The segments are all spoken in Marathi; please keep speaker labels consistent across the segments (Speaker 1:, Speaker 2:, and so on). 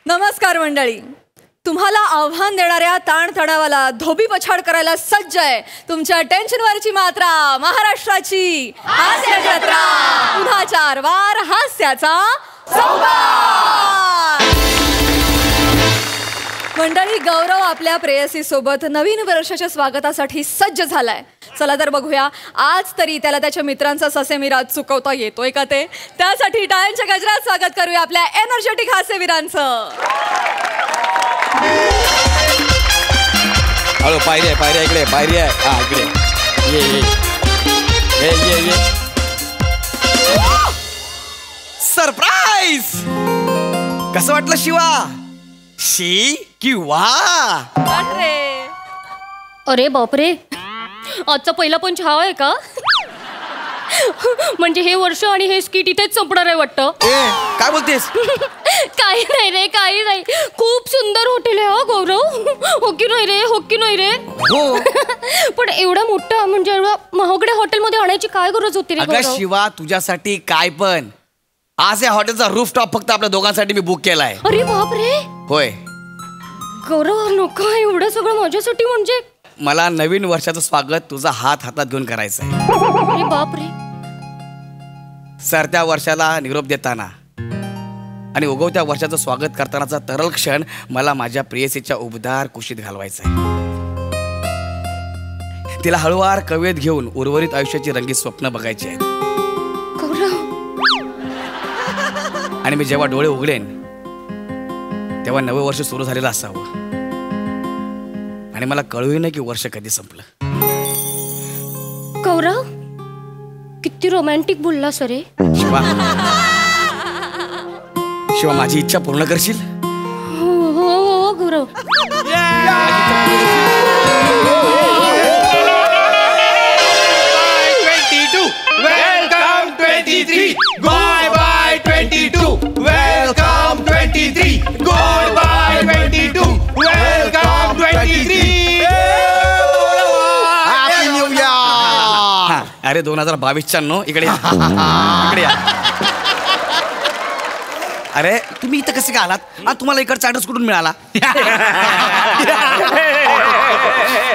Speaker 1: नमस्कार मंडळी. तुम्हाला आव्हान देणाऱ्या ताणतणावाला धोबी पछाड करायला सज्ज आहे तुमच्या टेन्शनवरची मात्रा, महाराष्ट्राची हास्य जत्रा. पुन्हा 4 वार हास्याचा सौगात. मंडळी, गौरव आपल्या प्रेयसी सोबत नवीन वर्षाच्या स्वागतासाठी सज्ज झालाय. चला तर बघूया आज तरी त्याला त्याच्या मित्रांचा ससेमिराज चुकवता येतोय का ते. त्यासाठी टाळ्यांच्या गजरात स्वागत करूया आपल्या एनर्जेटिक हास्यवीरांचं.
Speaker 2: हॅलो, पायरी आहे इकडे, पायरी आहे. हा इकडे ये ये ये ये. सरप्राईज. कसं वाटलं शिवा? शी किंवा
Speaker 3: अरे बापरे, आजचा पहिला पंच हा आहे का? म्हणजे हे वर्ष आणि हे स्किट इथेच संपणार आहे वाटतं.
Speaker 2: काय बोलतेस?
Speaker 3: काही नाही रे, काही नाही. खूप सुंदर हॉटेल आहे हा गौरव. हो की नाही रे, हो की नाही रे?
Speaker 2: हो.
Speaker 3: पण एवढा मोठा म्हणजे एवढा महागड्या हॉटेलमध्ये आणायची काय गरज होती रे?
Speaker 2: अगं शिवा, तुझ्यासाठी काय पण. आज या हॉटेलचा रूफटॉप फक्त आपल्या दोघांसाठी मी बुक केलाय.
Speaker 3: अरे बापरे.
Speaker 2: होय
Speaker 3: गौरव, नको एवढं सगळं माझ्यासाठी. म्हणजे
Speaker 2: मला नवीन वर्षाचं स्वागत तुझा हात हातात घेऊन करायचं आहे.
Speaker 3: अरे बापरे.
Speaker 2: सरत्या वर्षाला निरोप देताना आणि उगवत्या वर्षाचं स्वागत करतानाचा तरल क्षण मला माझ्या प्रेयसीच्या उबदार कुशीत घालवायचा आहे. तिला हळूवार कवेत घेऊन उर्वरित आयुष्याची रंगीत स्वप्न बघायची आहेत.
Speaker 3: गौरव.
Speaker 2: आणि मी जेव्हा डोळे उघडेन तेव्हा नवं वर्ष सुरू झालेलं असावं आणि मला कळूही नाही की वर्ष कधी संपलं.
Speaker 3: गौरव, किती रोमॅन्टिक बोलला सरे.
Speaker 2: शिवा, शिवा, माझी इच्छा पूर्ण करशील?
Speaker 3: हो हो हो गौरव.
Speaker 4: Welcome 23. Goodbye 22. Welcome 23. Goodbye 22. Welcome 23. Happy New Year.
Speaker 2: अरे 2022च्या नो इकडे या. इकडे या. अरे तुम्ही इथं कसे का आलात? तुम्हाला इकडचा ऍड्रेस कुठून मिळाला?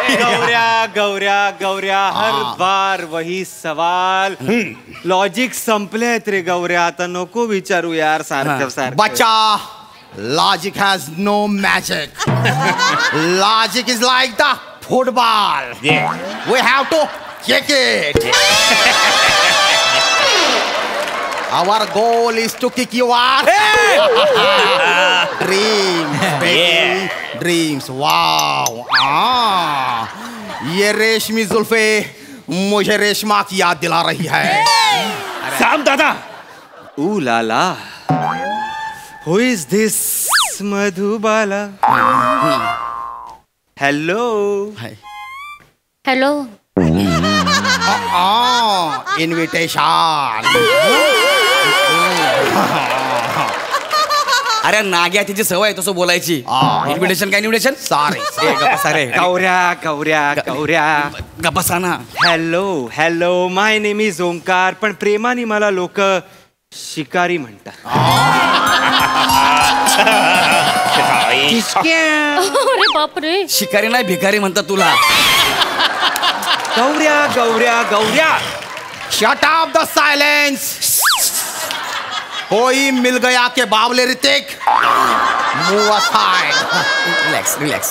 Speaker 4: गौऱ्या गौऱ्या गौऱ्या, हर बार वही सवाल. लॉजिक संपलेत रे गौऱ्या, आता नको विचारू यार सारखं सारखं.
Speaker 5: Bacha, logic has no magic. Logic is like the football. We have to kick it. Our goal is to kick you out. Dreams, baby. Dreams. Wow. ये रेशमी जुल्फे मुझे रेशमा की याद दिला रही है.
Speaker 4: साम दादा. ऊ लाला. Who is this Madhubala? Hello.
Speaker 3: Hello.
Speaker 5: Invitation.
Speaker 2: अरे नाग्या, तिची सवय तसं बोलायची. इन्व्हिटेशन काय इन्व्हिटेशन?
Speaker 5: Sorry.
Speaker 2: अरे
Speaker 4: गौऱ्या गौऱ्या गौऱ्या.
Speaker 2: गप्पासाना.
Speaker 4: Hello hello, my name is Omkar, पण प्रेमाने मला लोक शिकारी म्हणतात.
Speaker 3: अरे बापरे.
Speaker 2: शिकारी नाही, भिकारी म्हणतात तुला.
Speaker 4: Gaurya Gaurya Gaurya.
Speaker 5: Shut up the silence. कोई मिल गया के बावले Hrithik. Move aside.
Speaker 2: Relax relax.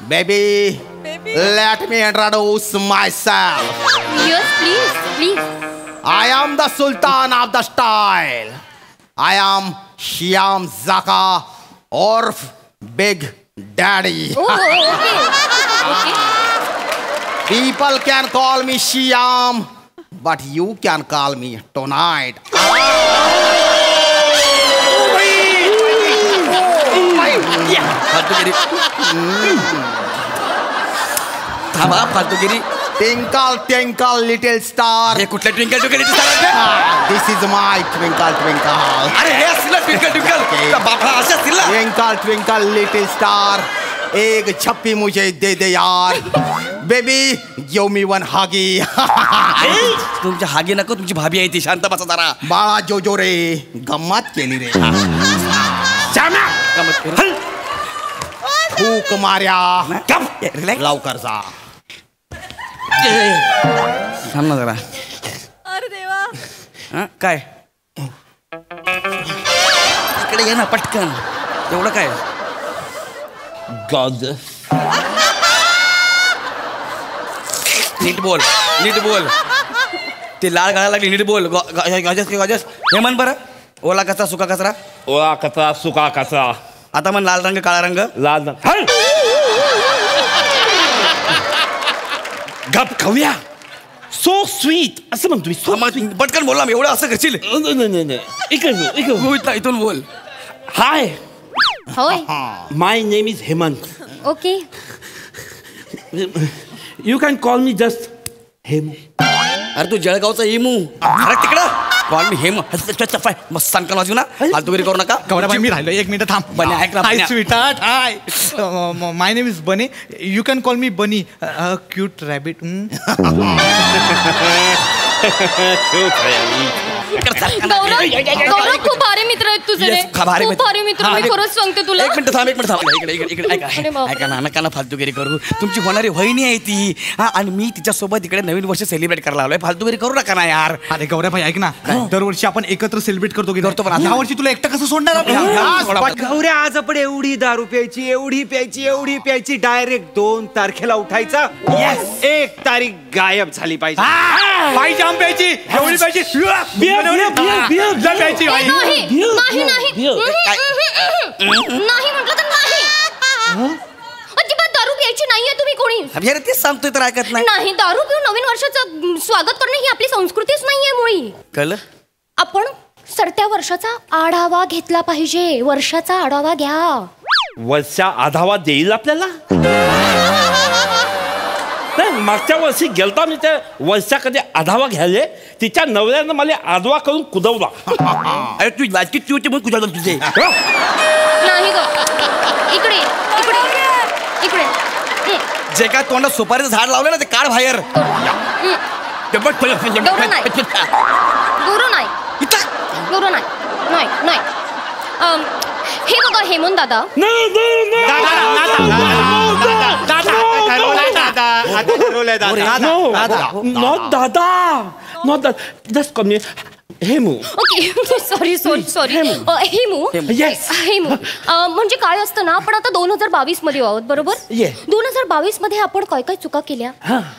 Speaker 5: Baby, let me introduce myself.
Speaker 3: Yes, please, please.
Speaker 5: I am the Sultan of the style. I am Shyam Zaka, orf Big Daddy.
Speaker 3: Oh, okay. Okay.
Speaker 5: People can call me Shyam, but you can call me tonight.
Speaker 2: फालतूगिरी. थांबा, फालतूगिरी.
Speaker 5: Twinkle, twinkle, little star.
Speaker 2: हे कुठल्या twinkle twinkle star?
Speaker 5: This is my twinkle, twinkle.
Speaker 2: अरे हे असलं ट्विंकल ट्विंकल. बाबा असं असतील ना.
Speaker 5: Twinkle, twinkle, little star. एक छप्पी मुझे दे दे यार बेबी गिव मी वन हागी
Speaker 2: तुमची हागी नको तुमची भाभी आहे ती शांत बसा जरा
Speaker 5: बाळा जोजो रे गम्मत केली रे फूक मार्या लवकर जा
Speaker 2: थांब ना जरा
Speaker 1: अरे देवा
Speaker 2: हा काय इकडे ये ना पटकन एवढं काय
Speaker 6: गॉड
Speaker 2: नीट बोल ते लाल घालायला लागली नीट बोल गॉजस हे म्हण बरं ओला कचरा सुका कचरा
Speaker 6: ओला कचरा सुका कचरा
Speaker 2: आता म्हण लाल रंग काळा रंग
Speaker 6: लाल गप खाऊया सो स्वीट असं म्हणतो मी so sweet.
Speaker 2: पटकन बोलला एवढं असं करशील
Speaker 6: नाही इकडे
Speaker 2: इथून बोल
Speaker 6: हाय
Speaker 3: होय
Speaker 6: my name is Hemant
Speaker 3: okay
Speaker 6: you can call me just Hemu
Speaker 2: अरे तू जळगावचा इमू अरे तिकडं कॉल मी हेम मस्त सांगता वाजू ना फालतूगिरी करू नका
Speaker 7: गौरव मी राहिलो 1 मिनिट थांब
Speaker 2: बने, ऐक ना,
Speaker 7: हाय
Speaker 2: बने.
Speaker 7: स्वीटार्ट हाय माय नेम इज बनी यू कॅन कॉल मी बनी क्यूट रॅबिट
Speaker 3: गौरव खूप भारी मित्र आहेत तुझे रे.
Speaker 2: Yes, भारी
Speaker 3: खूप
Speaker 2: मित्र.
Speaker 3: भारी मित्र मी खरंच सांगते तुला
Speaker 2: एक मिनिट थांब इकडे
Speaker 3: अरे बापरे.
Speaker 2: ऐका ना नका ना फालतूगिरी करू तुमची होणारी वहिनी आहे ती हा आणि मी तिच्यासोबत इकडे नवीन वर्ष सेलिब्रेट करायला आलोय फालतूगिरी करू नका ना यार
Speaker 7: अरे गौरव भाई ऐक ना दरवर्षी आपण एकत्र सेलिब्रेट करतो की नाही?
Speaker 2: करतो, पण आता-
Speaker 7: ह्या वर्षी तुला एकटं कसं सोडणार आपण?
Speaker 4: गौऱ्या आज आपण एवढी दारू प्यायची एवढी प्यायची डायरेक्ट 2 तारखेला उठायचा 1 तारीख गायब झाली पाहिजे
Speaker 7: भाई जाम प्यायची एवढी प्यायची प्यायची भाई
Speaker 3: नाही म्हटलं तर नाही अजिबात दारू प्यायची नाहीये तुम्ही कोणी
Speaker 2: अरे यार तेच सांगतोय तर ऐकत नाही
Speaker 3: नाही दारू पिऊन नवीन वर्षाचं स्वागत करणे ही आपली संस्कृतीच नाहीये मुळी
Speaker 2: कळलं
Speaker 3: आपण सरत्या वर्षाचा आढावा घेतला पाहिजे वर्षाचा आढावा घ्या
Speaker 6: वर्षा आढावा देईल आपल्याला नाही मागच्या वर्षी गेलता मी त्या वर्षाकडे आढावा घ्यायले तिच्या नवऱ्यानं मला आडवा करून कुदवला
Speaker 2: अरे तू वाटकी चिवते म्हणून कुठं तुझे
Speaker 3: नाही ग इकडे इकडे इकडे
Speaker 2: जे काय तोंडात सुपारीचं झाड लावलं ना ते काढ बाहेर ते बघ
Speaker 3: गौरव नाही गौरव नाही गौरव नाही नाही नाही हे बघा हेमंत दादा
Speaker 6: नॉट दादा जस्ट कमी Hemu
Speaker 3: okay sorry Hemu
Speaker 6: Yes.
Speaker 3: Hemu म्हणजे काय असतं ना आपण आता 2022 मध्ये आहोत बरोबर
Speaker 6: Yeah.
Speaker 3: 2022 मध्ये आपण काय काय चुका केल्या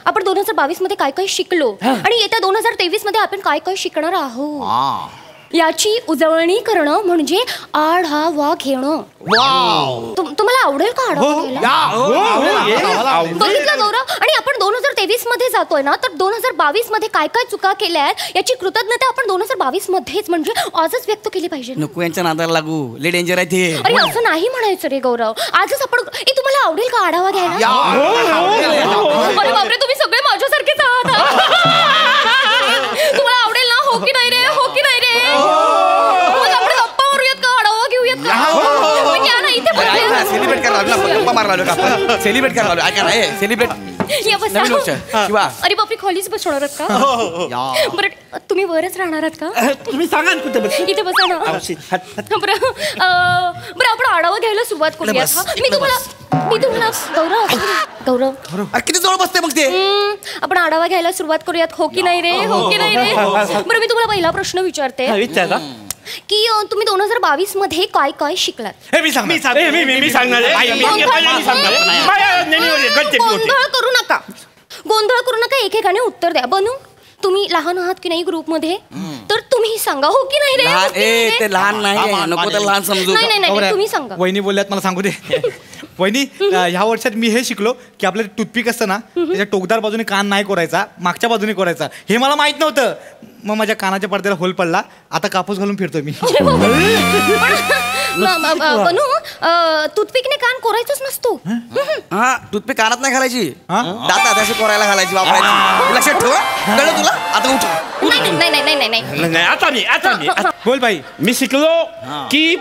Speaker 3: आपण 2022 मध्ये काय काय शिकलो आणि येत्या 2023 मध्ये आपण काय काय शिकणार आहोत याची उजळणी करणं म्हणजे आढावा घेणं तुम्हाला आवडेल का आढावा घ्यायला बघितलं गौरव आणि आपण 2023 मध्ये जातोय ना तर 2022 मध्ये काय काय चुका केल्या आहेत याची कृतज्ञता आपण 2022 मध्येच म्हणजे आजच व्यक्त केली पाहिजे
Speaker 2: नको यांच्या नादाला लागू लय डेंजर आहे ते
Speaker 3: अरे असं नाही म्हणायचं रे गौरव आजच आपण तुम्हाला आवडेल का आढावा घ्यायला अरे बापरे तुम्ही सगळे माझ्यासारखेच आहात तुम्हाला आवडेल ना हो की नाही रे हो की नाही रे मग आपण गप्पा मारूयात का आढावा घेऊयात का मग या ना इथे
Speaker 2: सेलिब्रेट करायला गप्पा मारायला आपण सेलिब्रेट करायला ऐका ना सेलिब्रेट
Speaker 3: या बसा.
Speaker 2: नवीन वर्ष शिवा
Speaker 3: अरे बापरे खालीच बसणार आहात का बरं तुम्ही वरच राहणार आहात का
Speaker 6: तुम्ही सांगा ना कुठे बस
Speaker 3: इथे बसा ना बरं आपण आढावा घ्यायला सुरुवात करूया मी तुम्हाला गौरव
Speaker 2: अरे किती जवळ बसते मग ते
Speaker 3: आपण आढावा घ्यायला सुरुवात करूयात हो की नाही रे हो की नाही रे बरं मी तुम्हाला पहिला प्रश्न विचारते
Speaker 6: विचारा
Speaker 3: की तुम्ही 2022 मध्ये काय काय शिकलात
Speaker 6: मी सांगणार
Speaker 3: गोंधळ करू नका एकेकाने उत्तर द्या बनू तुम्ही लहान आहात की नाही ग्रुपमध्ये तर तुम्ही सांगा हो की नाही रे हो की नाही रे?
Speaker 2: ते लहान नाही नको तर लहान समजू
Speaker 3: नाही तुम्ही सांगा
Speaker 7: वहिनी बोलल्यात मला सांगू दे वहिनी ह्या वर्षात मी हे शिकलो की आपलं टूथपिक असतं ना त्याच्या टोकदार बाजूने कान नाही करायचा मागच्या बाजूने करायचा हे मला माहित नव्हतं मग माझ्या कानाच्या पडद्याला होल पडला आता कापूस घालून फिरतोय मी
Speaker 3: बनू टूथपिकने कान कोरायचंच नसतो
Speaker 2: हा टूथपिक कानात नाही घालायची दातात अशी कोरायला घालायची वापरायची लक्षात ठेव कळलं तुला आता उठ
Speaker 3: नाही
Speaker 6: आता मी
Speaker 7: बोल बाई
Speaker 6: मी शिकलो की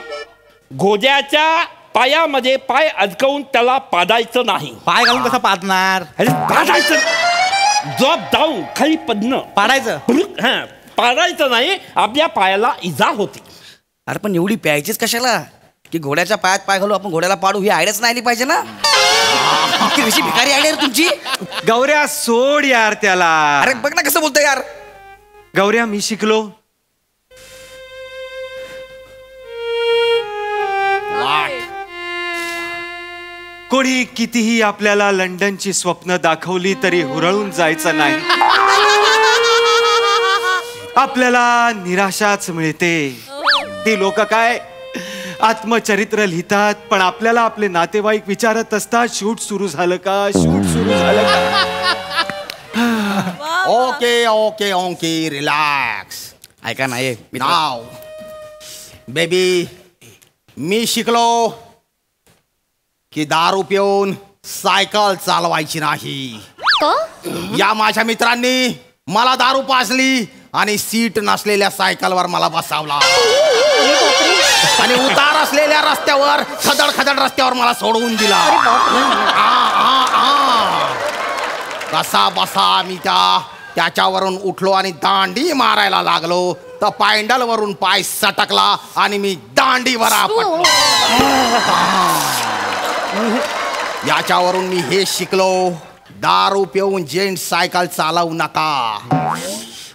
Speaker 6: घोड्याच्या पायामध्ये पाय अडकवून त्याला पाडायचं नाही.
Speaker 7: पाय घालून कसा पाजणार?
Speaker 6: अरे पाडायचं, ड्रॉप डाऊन, खाली पडणं,
Speaker 7: पाडायचं.
Speaker 6: हा, पाडायचं नाही, आपल्या पायाला इजा होती.
Speaker 2: अरे पण एवढी प्यायचीच कशाला की घोड्याच्या पायात पाय घालू आपण घोड्याला पाडू, ही आयडियाच नाही आली पाहिजे ना. इतकी कशी भिकारी आयडिया तुमची.
Speaker 4: गौऱ्या सोड यार त्याला.
Speaker 2: अरे बघ ना कसं बोलतोय यार.
Speaker 4: गौऱ्या मी शिकलो कोणी कितीही आपल्याला लंडनची स्वप्न दाखवली तरी हुरळून जायचं नाही. आपल्याला निराशाच मिळते. ती लोक काय आत्मचरित्र लिहितात पण आपल्याला आपले नातेवाईक विचारत असतात शूट सुरू झालं का, शूट सुरू झालं का.
Speaker 5: Okay okay okay relax.
Speaker 2: ऐका नाही
Speaker 5: नाव बेबी, मी शिकलो की दारू पिऊन सायकल चालवायची नाही. या माझ्या मित्रांनी मला दारू पाजली आणि सीट नसलेल्या सायकलवर मला बसावला आणि उतार असलेल्या रस्त्यावर खदड खदड रस्त्यावर मला सोडवून दिला. कसा बसा मी त्याच्यावरून उठलो आणि दांडी मारायला लागलो तर पॅन्डल वरून पाय सटकला आणि मी दांडीवर आपटलो. याच्यावरून मी हे शिकलो, दारू पिऊन जेंट सायकल चालवू नका.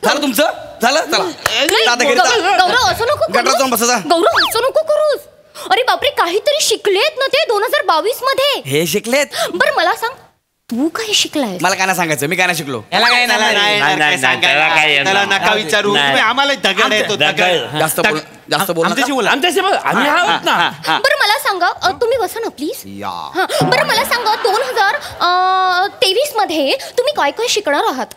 Speaker 2: झालं तुमचं, झालं चला.
Speaker 3: गौरव असं नको
Speaker 2: गटारात जाऊन बसा जा.
Speaker 3: गौरव असं नको करूस. अरे बापरे, काहीतरी शिकलेत ना ते 2022 मध्ये.
Speaker 2: हे शिकलेत.
Speaker 3: बरं मला सांग, तू काय शिकलाय?
Speaker 2: मला काय नाही सांगायचं, मी काय नाही शिकलो.
Speaker 4: याला काय नाही त्याला नका विचारू. तुम्ही आम्हाला दगड येतो दगड.
Speaker 2: जास्त बोल, जास्त बोल.
Speaker 6: आमच्याशी बोला, आमच्याशी बोला, आम्ही आहोत ना.
Speaker 3: बरं मला सांगा, तुम्ही बसा ना प्लीज.
Speaker 5: या
Speaker 3: बरं मला सांगा, 2023 मध्ये तुम्ही काय काय शिकणार आहात?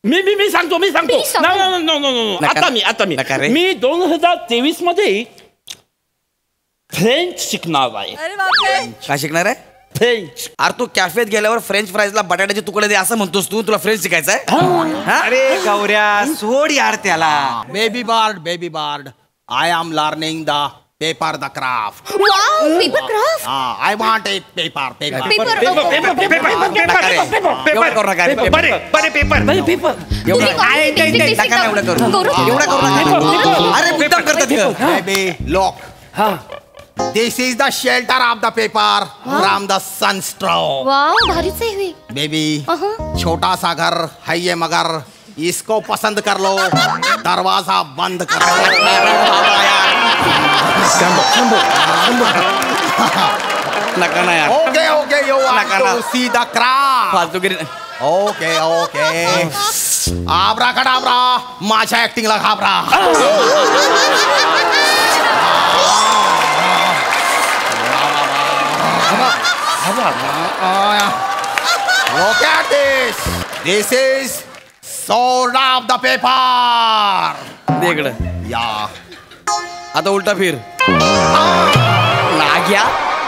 Speaker 6: मी सांगतो.
Speaker 3: Please सांगा.
Speaker 6: नो. आता
Speaker 2: नका रे.
Speaker 6: मी 2023 मध्ये फ्रेंच शिकणार आहे.
Speaker 1: अरे बापरे.
Speaker 2: काय शिकणार आहे?
Speaker 6: फ्रेंच.
Speaker 2: अरे तू कॅफेत गेल्यावर फ्रेंच फ्राईजला बटाट्याचे तुकडे दे असं म्हणतोस तू, तुला फ्रेंच शिकायचं आहे?
Speaker 4: अरे गौऱ्या सोड यार त्याला.
Speaker 5: Baby bird, I am learning the paper the craft.
Speaker 3: Wow, paper craft.
Speaker 5: I want a paper.
Speaker 2: एवढं करू नका रे, पेपर. एवढं करू नका. अरे मुद्दाम करतात.
Speaker 5: Baby lock. This is the shelter of the paper from the sunstroke.
Speaker 3: Wow, भारीच आहे हे.
Speaker 5: बेबी, छोटा सा घर है ये मगर इसको पसंद कर लो, दरवाजा बंद कर लो.
Speaker 2: नका ना यार.
Speaker 5: Okay you want to see the craft.
Speaker 2: फालतूगिरी.
Speaker 5: ओके आब्राकडाब्रा, माझ्या ऍक्टिंगला घाबरा. Look at this. This is sword of the paper.
Speaker 2: दे इकडं.
Speaker 5: या
Speaker 2: आता उलटा फिर. लाग्या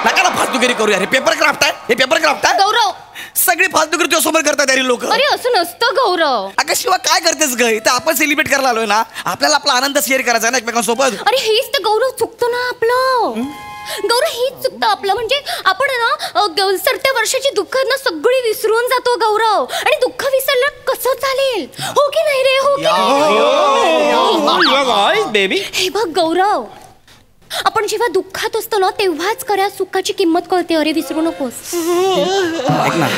Speaker 2: नका ना फालतूगिरी करूया. हे पेपर क्राफ्ट आहे, हे पेपर क्राफ्ट आहे.
Speaker 3: गौरव,
Speaker 2: सगळी फालतूगिरी तुझ्या समोर करतात यारी लोक.
Speaker 3: अरे असं नसतं गौरव.
Speaker 2: अगं शिवा काय करतेस ग? तर आपण सेलिब्रेट करायला आलोय ना, आपल्याला आपला आनंद शेअर करायचा ना एकमेकांसोबत.
Speaker 3: अरे हेच तर गौरव चुकतं ना आपलं. गौरव हेच चुकतं आपलं. म्हणजे आपण ना सरत्या वर्षाची दुःख ना सगळी विसरून जातो गौरव. आणि दुःख विसरलं कसं चालेल? हो की नाही रे? हो की नाही?
Speaker 6: बेबी,
Speaker 3: हे बघ गौरव, आपण जेव्हा दुःखात असतो ना तेव्हाच खऱ्या सुखाची किंमत कळते. अरे विसरू नकोस.
Speaker 2: ऐक ना,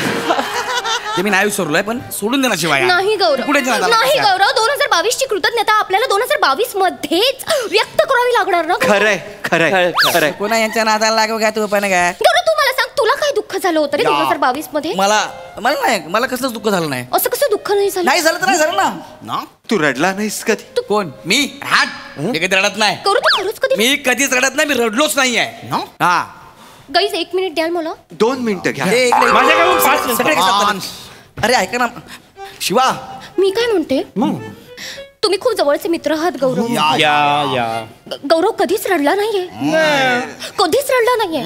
Speaker 2: ते मी नाही विसरलोय पण सोडून दे ना शिवाय.
Speaker 3: नाही गौरव, नाही गौरव. 2022 ची कृतज्ञता आपल्याला 2022 मध्येच व्यक्त करावी लागणार ना.
Speaker 4: खरंय.
Speaker 2: कोणा यांच्या नादाला लागू काय तू पण काय?
Speaker 3: गौरव, तू मला सांग, तुला काय दुःख झालं होतं रे 2022 मध्ये?
Speaker 2: मला कसलंच दुःख झालं नाही.
Speaker 3: असं कसं दुःख नाही झालं?
Speaker 2: नाही झालं तर नाही झालं ना.
Speaker 4: तू रडला नाहीस कधी?
Speaker 2: कोण? मी? हाट, मी कधी रडत नाही.
Speaker 3: गौरव, तू खरंच कधी?
Speaker 2: मी कधीच रडत नाही. मी रडलोच नाहीये. हा,
Speaker 3: गाईज 1 मिनिट द्याल मला?
Speaker 4: 2 मिनिटं घ्या.
Speaker 2: हे इकडे-
Speaker 6: माझ्याकडून 5 मिनिटं.
Speaker 2: सगळे घेतात. अरे ऐका ना शिवा,
Speaker 3: मी काय म्हणते, तुम्ही खूप जवळचे मित्र आहात गौरव.
Speaker 6: या
Speaker 3: गौरव कधीच रडला नाहीये. कधीच रडला नाहीये.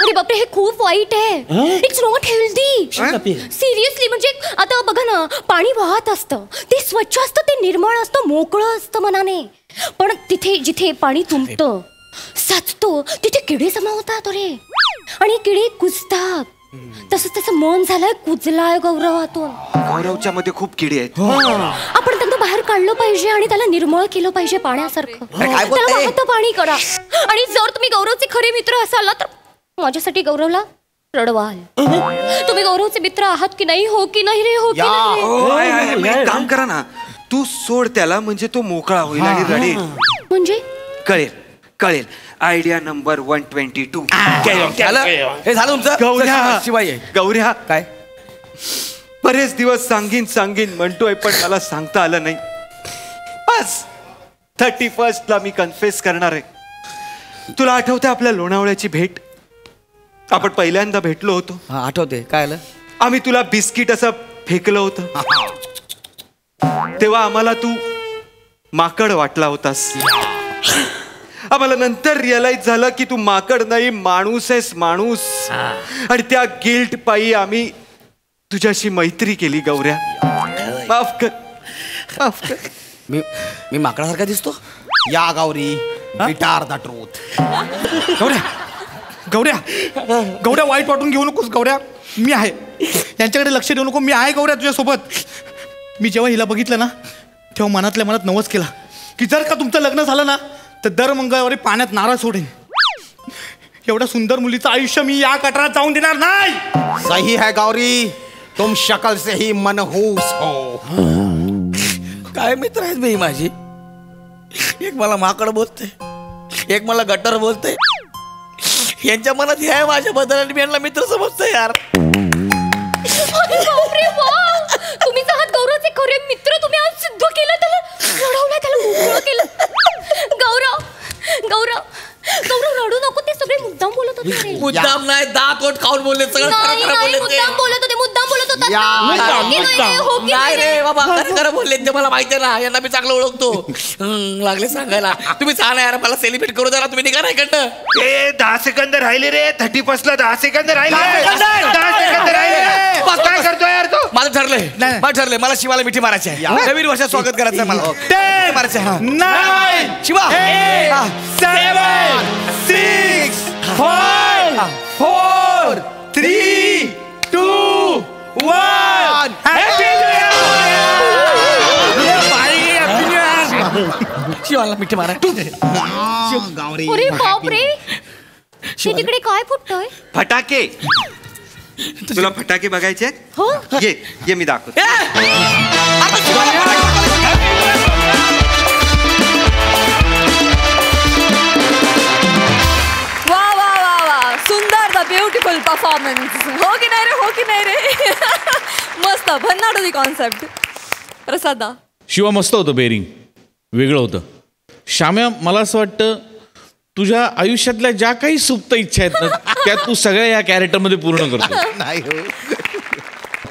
Speaker 3: अरे बापरे, हे खूप वाईट आहे. It's not healthy. सिरियसली. म्हणजे आता बघा ना, पाणी वाहत असतं, ते स्वच्छ असतं, ते निर्मळ असतं, मोकळं असतं मनाने. पण तिथे जिथे पाणी तुंबतं साचतो तिथे किडे जमा होतात रे आणि किडे कुजतात. तसंच त्याचं मन झालंय कुजलाय गौरवातून.
Speaker 4: गौरवच्या मध्ये खूप किडे आहेत.
Speaker 3: आपण त्यांना बाहेर काढलं पाहिजे आणि त्याला निर्मळ केलं पाहिजे पाण्यासारखं. त्याला वाहतं पाणी करा. आणि जर तुम्ही गौरवचे खरे मित्र असाल ना तर माझ्यासाठी गौरवला रडवाल. तुम्ही गौरवचे मित्र आहात की नाही? हो की नाही रे? हो की नाही?
Speaker 4: एक काम करा ना, तू सोड त्याला, म्हणजे तो मोकळा होईल आणि रडेल.
Speaker 3: म्हणजे
Speaker 4: कळेल कळेल. Idea number 122.
Speaker 2: हे झालं तुमचं.
Speaker 4: गौऱ्या
Speaker 2: शिवाय
Speaker 4: गौऱ्या
Speaker 2: काय
Speaker 4: बरेच दिवस सांगीन म्हणतोय पण मला सांगता आलं नाही. आज 31st ला मी कन्फेस करणार आहे. तुला आठवते आपल्या लोणावळ्याची भेट? आपण पहिल्यांदा भेटलो होतो.
Speaker 2: आठवते. काय आलं?
Speaker 4: आम्ही तुला बिस्किट असं फेकलं होतं. तेव्हा आम्हाला तू माकड वाटला होतास. आम्हाला नंतर रिअलाइज झालं की तू माकड नाही, माणूस आहेस, माणूस. आणि त्या गिल्ट पायी आम्ही तुझ्याशी मैत्री केली. गौऱ्या माफ कर, माफ कर.
Speaker 2: मी माकडासारखा दिसतो?
Speaker 5: या गौरी, विटार द ट्रूथ.
Speaker 7: गौऱ्या गौऱ्या गौऱ्या वाईट वाटून घेऊ नकोस गौऱ्या. मी आहे, यांच्याकडे लक्ष देऊ नको. मी आहे गौऱ्या तुझ्यासोबत. मी जेव्हा हिला बघितलं ना तेव्हा मनातल्या मनात नवस केला की जर का तुमचं लग्न झालं ना तर दर मंगळवारी पाण्यात नारळ सोडेन. एवढ्या सुंदर मुलीचं आयुष्य मी या कटरात जाऊन देणार नाही.
Speaker 5: सही है गौरी, तुम शक्ल से ही मनहूस हो.
Speaker 2: काय मित्र आहेत बाई माझी. एक मला माकड बोलते, एक मला गटर बोलते. यांच्या मनात हे आहे माझ्याबद्दल आणि मी यांना मित्र समजतो यार.
Speaker 3: तुम्हीच आहात गौरवचे खरे मित्र. तुम्ही आज सिद्ध केलं, त्याला रडवलं, त्याला मोकळं केलं. गौरव गौरव गौरव रडू नको. ते सगळे मुद्दाम बोलत होते.
Speaker 2: मुद्दाम नाही, दात ओठ खाऊन बोलले सगळं.
Speaker 3: मुद्दाम बोलत होते. मुद्दाम बोलत होतात.
Speaker 2: नाही रे बाबा, खरं बोलले ते मला माहिती आहे ना. यांना मी चांगलं ओळखतो. लागले सांगायला. तुम्ही सांगा यार, मला सेलिब्रेट करू द्या. तुम्ही निघा नाही कडनं.
Speaker 4: 10 सेकंद राहिले रे. 31st ला 10 सेकंद राहिले. 10 सेकंद राहिले. काय करतोय यार तू?
Speaker 2: माझं ठरलंय. मला शिवाला मिठी मारायची आहे. नवीन वर्षात स्वागत करायचं आहे मला.
Speaker 7: 10,
Speaker 2: मारायचं आहे.
Speaker 7: 9,
Speaker 2: शिवा
Speaker 7: 8, 7, 6, 5, 4, 3, 2, 1.
Speaker 2: शिवाला मिठी मारा.
Speaker 5: गौरी
Speaker 3: अरे बाप रे, तिकडे काय फुटतंय?
Speaker 4: फटाके. तुला फटाके बघायचे?
Speaker 3: हो.
Speaker 4: ये मी दाखवतो.
Speaker 1: वा वा वा वा, सुंदर, द ब्युटिफुल परफॉर्मन्स. हो की नाही रे? हो की नाही रे? मस्त, भन्नाट होती कॉन्सेप्ट. प्रसादा
Speaker 8: शिवा मस्त होतं. बेरिंग वेगळं होतं. श्याम्या, मला असं वाटतं तुझ्या आयुष्यातल्या ज्या काही सुप्त इच्छा आहेत ना त्या तू सगळ्या या कॅरेक्टरमध्ये पूर्ण करतो.
Speaker 5: नाही हो.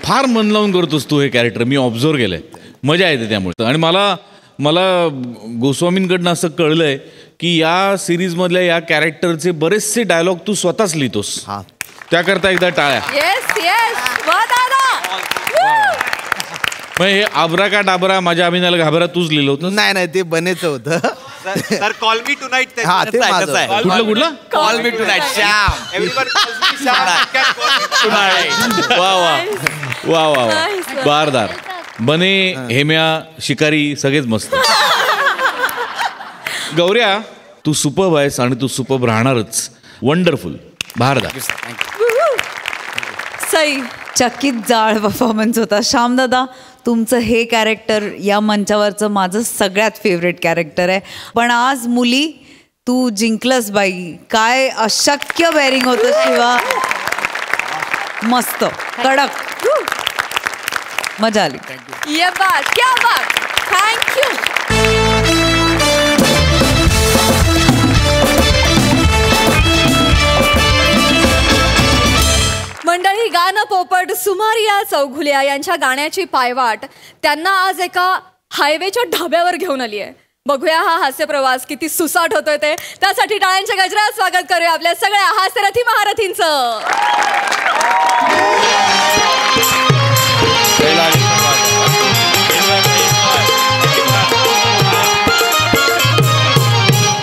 Speaker 8: फार मन लावून करतोस तू हे कॅरेक्टर. मी ऑब्झर्व केलंय. मजा येते त्यामुळे. आणि मला गोस्वामींकडनं असं कळलंय की या सिरीजमधल्या या कॅरेक्टरचे बरेचसे डायलॉग तू स्वतःच लिहितोस. त्याकरता एकदा टाळ्या.
Speaker 1: येस येस, वा दादा.
Speaker 8: मग हे आबरा का डाबरा माझ्या अभिनयाला घाबरा तूच लिहिलं होतं?
Speaker 5: नाही, ते बनेचं होतं.
Speaker 4: Sir, call me tonight.
Speaker 5: हा, ते माझं.
Speaker 8: कुठलं
Speaker 2: call me tonight. Shyam.
Speaker 8: वा वा वा वा वा. बारदार. बने, हेम्या, शिकारी सगळेच मस्त. गौऱ्या, तू सुपर्ब आहेस आणि तू सुपर्ब राहणारच. वंडरफुल. भारदार.
Speaker 1: सई.
Speaker 9: चकित जाळ परफॉर्मन्स होता. श्यामदादा, तुमचं हे कॅरेक्टर या मंचावरचं माझं सगळ्यात फेवरेट कॅरेक्टर आहे. पण आज मुली तू जिंकलंस बाई. काय अशक्य बेरिंग होतं शिवा. मस्त, कडक, मजा आली.
Speaker 1: ये बात, क्या बात. थँक्यू. मंडळी, गाणं पोपट सुमारिया चौघुल्या यांच्या गाण्याची पायवाट त्यांना आज एका हायवेच्या ढाब्यावर घेऊन आली आहे. बघूया हा हास्य प्रवास किती सुसाट होतोय ते. त्यासाठी टाळ्यांच्या गजरात स्वागत करूया आपल्या सगळ्या हास्यरथी महारथींचं.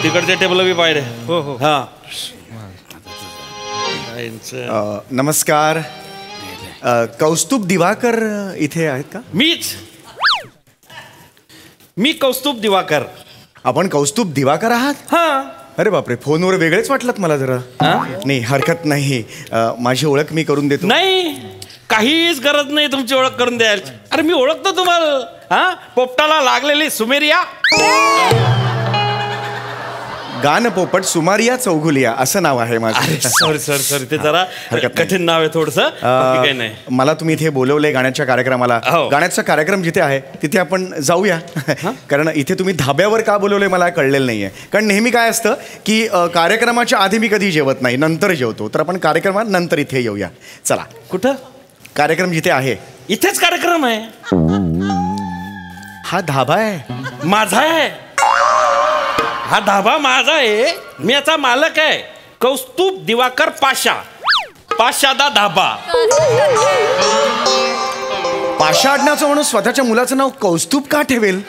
Speaker 6: ते तिकडचे टेबल बी पाहिजे.
Speaker 7: हो हो.
Speaker 6: हा
Speaker 10: नमस्कार. कौस्तुभ दिवाकर इथे आहेत का?
Speaker 6: मी कौस्तुभ दिवाकर.
Speaker 10: आपण कौस्तुभ दिवाकर आहात?
Speaker 6: हा.
Speaker 10: अरे बापरे, फोनवर वेगळेच वाटलात मला जरा. नाही हरकत नाही, माझी ओळख मी करून देतो.
Speaker 6: नाही, काहीच गरज नाही तुमची ओळख करून द्यायची. अरे मी ओळखतो तुम्हाला. हा, पोपटाला लागलेली सुमेरिया.
Speaker 10: गान पोपट सुमारिया चौगुलिया असं नाव आहे माझं.
Speaker 6: सॉरी ते जरा कठीण नाव आहे थोडस. काही नाही.
Speaker 10: मला तुम्ही इथे बोलवलंय गाण्याच्या कार्यक्रमाला. गाण्याचा कार्यक्रम जिथे आहे तिथे आपण जाऊया. कारण इथे तुम्ही धाब्यावर का बोलवलंय मला कळलेलं नाहीये. कारण नेहमी काय असतं की कार्यक्रमाच्या आधी मी कधी जेवत नाही, नंतर जेवतो. तर आपण कार्यक्रमात नंतर इथे येऊया. चला.
Speaker 6: कुठं?
Speaker 10: कार्यक्रम जिथे आहे
Speaker 6: इथेच कार्यक्रम आहे.
Speaker 10: हा धाबा आहे
Speaker 6: माझा आहे. हा धाबा माझा आहे. मी याचा मालक आहे. कौस्तुभ दिवाकर पाशा. पाशादा धाबा.
Speaker 10: पाशा आडनाचं म्हणून स्वतःच्या मुलाचं नाव कौस्तुभ का ठेवेल?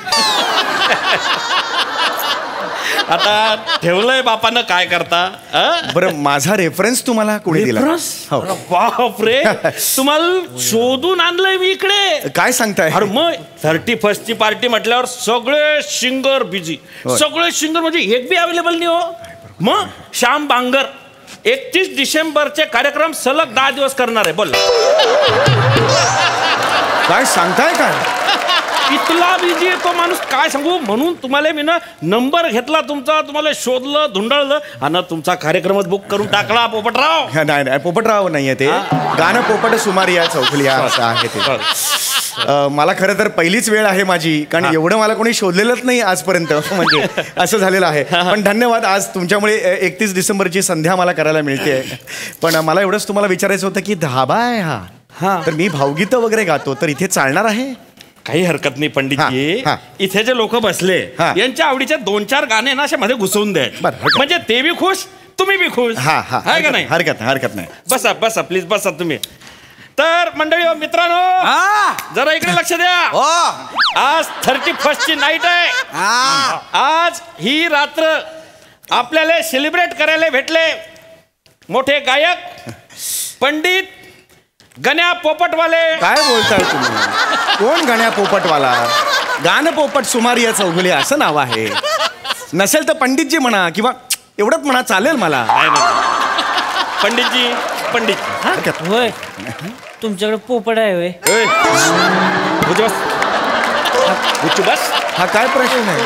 Speaker 6: आता ठेवलंय बापानं, काय करता.
Speaker 10: बरं, माझा रेफरन्स तुम्हाला कोणी दिला?
Speaker 6: बापरे, तुम्हाला शोधून आणलंय मी इकडे.
Speaker 10: काय सांगताय?
Speaker 6: अरे मग 31st ची पार्टी म्हटल्यावर सगळे सिंगर बिझी. सगळे सिंगर म्हणजे एक बी अवेलेबल नाही हो. मग श्याम बांगर 31 डिसेंबरचे कार्यक्रम सलग 10 दिवस करणार आहे. बोल.
Speaker 10: काय सांगताय? काय
Speaker 6: इतला बिझी आहे तो माणूस, काय सांगू. म्हणून तुम्हाला मी ना नंबर घेतला तुमचा, तुम्हाला शोधलं, धुंडाळलं आणि तुमचा कार्यक्रमच बुक करून टाकला. पोपटराव.
Speaker 10: नाही नाही, पोपटराव नाहीये ते. गाणं पोपट सुमारिया चौगुलिया असं आहे ते. मला खरं तर पहिलीच वेळ आहे माझी, कारण एवढं मला कोणी शोधलेलंच नाही आजपर्यंत. म्हणजे असं झालेलं आहे. पण धन्यवाद, आज तुमच्यामुळे 31 डिसेंबरची संध्या मला करायला मिळते. पण मला एवढंच तुम्हाला विचारायचं होतं की धाबा आहे हा, तर मी भावगीतं वगैरे गातो, तर इथे चालणार आहे?
Speaker 6: काही हरकत नाही पंडितजी. इथे जे लोक बसले यांच्या आवडीचे 2-4 गाणे ना असे मध्ये घुसवून द्या. म्हणजे ते बी खुश, तुम्ही बी खुश. आहे का नाही?
Speaker 10: हरकत नाही.
Speaker 6: बसा बसा प्लीज बसा तुम्ही. तर मंडळी मित्रांनो, जरा इकडे लक्ष द्या. आज 31st ची नाईट आहे. आज ही रात्र आपल्याला सेलिब्रेट करायला भेटले मोठे गायक पंडित गण्या पोपटवाले.
Speaker 10: काय बोलताय तुम्ही? कोण गण्या पोपटवाला? गाणं पोपट सुमारिया चौगुलिया असं नाव आहे. नसेल तर पंडितजी म्हणा, किंवा एवढंच म्हणा, चालेल मला.
Speaker 6: पंडित
Speaker 11: होय, तुमच्याकडे पोपट आहे होय?
Speaker 6: बस.
Speaker 10: हा काय प्रश्न आहे?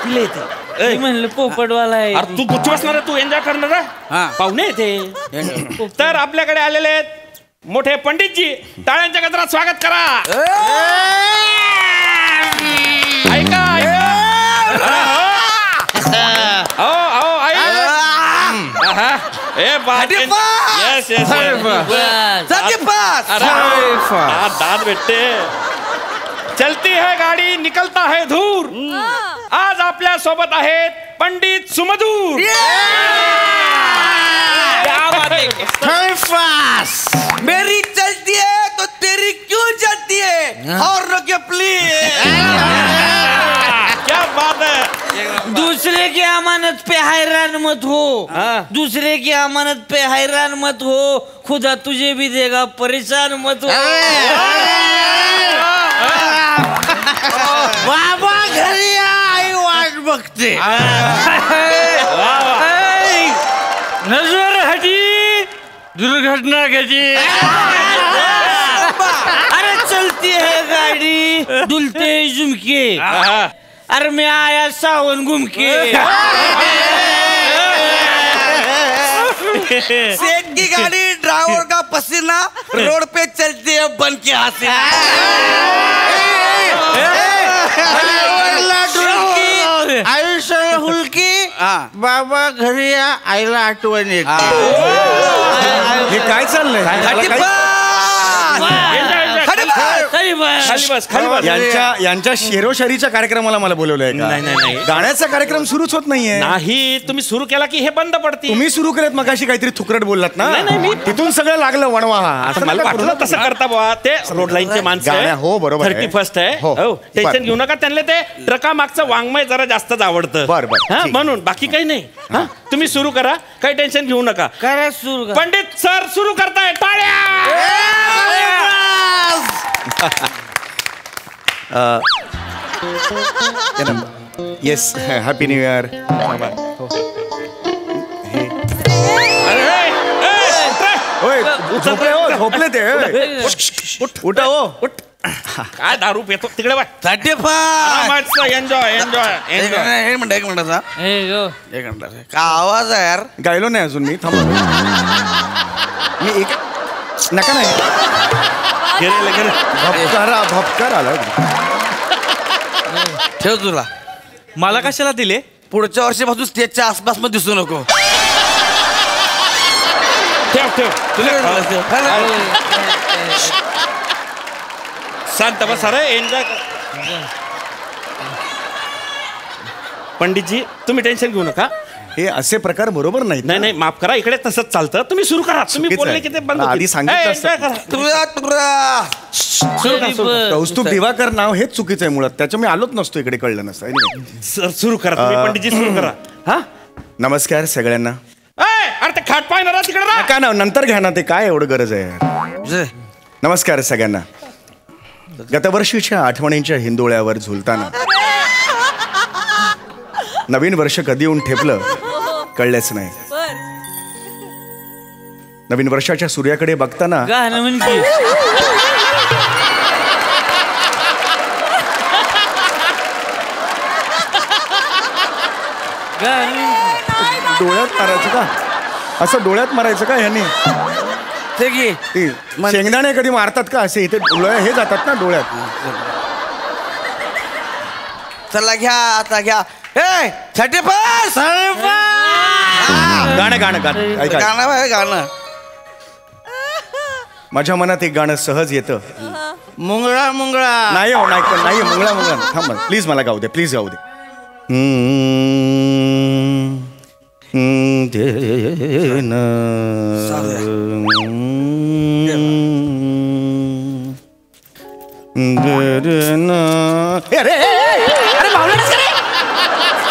Speaker 11: पिले ते म्हणलं पोपटवाला आहे.
Speaker 6: अरे तू गुच्छ बसणार, तू एन्जॉय करणार आहे. पाहुणे ते. तर आपल्याकडे आलेले आहेत मोठे पंडितजी. टाळ्यांच्या गजरात स्वागत करा. ऐका दाद भेटते. चलती है गाडी, निकलता है धूर. आज आपल्या सोबत आहेत पंडित सुमधूर.
Speaker 2: मेरी चलती है तो तेरी क्यों चलती है? और रोके प्लीज.
Speaker 6: क्या बात है.
Speaker 11: दूसरे की अमानत पे हैरान मत हो. दूसरे की अमानत पे हैरान मत हो. खुदा तुझे भी देगा, परेशान मत हो.
Speaker 2: बाबा घरी आई वाट बघते.
Speaker 11: नजर हटी, दुर्घटना घटी. अरे चलती है गाड़ी, दुलते झुमके. अरे मैं आया सावन घूम के.
Speaker 2: सेठ की गाड़ी, ड्राइवर का पसीना, रोड पे चलती है बन के हंसी. आयुष्य हुलकी. बाबा घरी या, आईला आठवण येते.
Speaker 10: हे काय चाललंय?
Speaker 11: खाली बस
Speaker 6: खाली बस खाली बस.
Speaker 10: यांच्या शेरोशारीच्या कार्यक्रमाला मला बोलवलंय का?
Speaker 6: नाही.
Speaker 10: गाण्याचा कार्यक्रम सुरूच होत नाहीये.
Speaker 6: नाही तुम्ही सुरू केला की हे बंद पडते.
Speaker 10: तुम्ही सुरू केलेत मगाशी काहीतरी थुकरट बोललात ना.
Speaker 6: नाही,
Speaker 10: तिथून सगळं लागलं वणवा. असं
Speaker 6: मला वाटलं तसं करता बुवा. ते रोड लाईनचे माणसं
Speaker 10: हो बरोबर
Speaker 6: 31 आहे.
Speaker 10: हो.
Speaker 6: हो टेन्शन घेऊ नका. त्यांना ते ट्रका मागचं वाङ्मय जरा जास्तच आवडतं.
Speaker 10: बरं.
Speaker 6: हा म्हणून बाकी काही नाही. हा तुम्ही सुरू करा काही टेन्शन घेऊ नका.
Speaker 11: करा सुरू
Speaker 6: पंडित सर सुरू करताय. टाळ्या.
Speaker 10: Yes happy new year. झोपले ते. उठा हो.
Speaker 6: काय दारू पितो तिकडे बाय.
Speaker 2: 35.
Speaker 6: एन्जॉय
Speaker 2: एक मिनिट का आवाज आहे यार.
Speaker 10: गायलो नाही अजून मी. थांबा मी एक नका नाही. भपकार आला.
Speaker 2: ठेव तुला.
Speaker 7: मला कशाला दिले?
Speaker 2: पुढच्या वर्षीपासून स्टेजच्या आसपास मध्ये दिसू नको.
Speaker 6: ठेव शांत बसा रे. एन्जॉय. पंडितजी तुम्ही टेन्शन घेऊ नका.
Speaker 10: हे असे प्रकार बरोबर नाहीत.
Speaker 6: नाही माफ करा. इकडे तसंच चालतं. तुम्ही सुरू करा. तुम्ही बोलले की ते बंद होतील.
Speaker 10: आधी सांगितलं. कौस्तुभ दिवाकर नाव हेच चुकीचं आहे मुळात. त्याच्या मी आलोच नसतो इकडे. कळलं नसतं.
Speaker 6: सर सुरू करा तुम्ही. पंडितजी सुरू करा. हा
Speaker 10: नमस्कार सगळ्यांना.
Speaker 6: अरे ते खाट पाय ना तिकडे राहा.
Speaker 10: का ना नंतर घ्या ना. ते काय एवढं गरज आहे. नमस्कार सगळ्यांना. गतवर्षीच्या आठवणींच्या हिंदोळ्यावर झुलताना नवीन वर्ष कधी येऊन ठेपलं कळलेच नाही. नवीन वर्षाच्या सूर्याकडे बघताना
Speaker 11: गाणं म्हणजे
Speaker 10: डोळ्यात मारायचं का? असं डोळ्यात मारायचं का ह्याने? शेंगदाणे कधी मारतात का असे? इथे हे जातात ना डोळ्यात.
Speaker 2: चला घ्या आता घ्या. 35.
Speaker 10: गाणं
Speaker 2: गाणं
Speaker 10: माझ्या मनात एक गाणं सहज येतं.
Speaker 11: मुंगळा
Speaker 10: नाही हो नाही मुंगळा थांबा प्लीज. मला गाऊ दे. प्लीज गाऊ दे.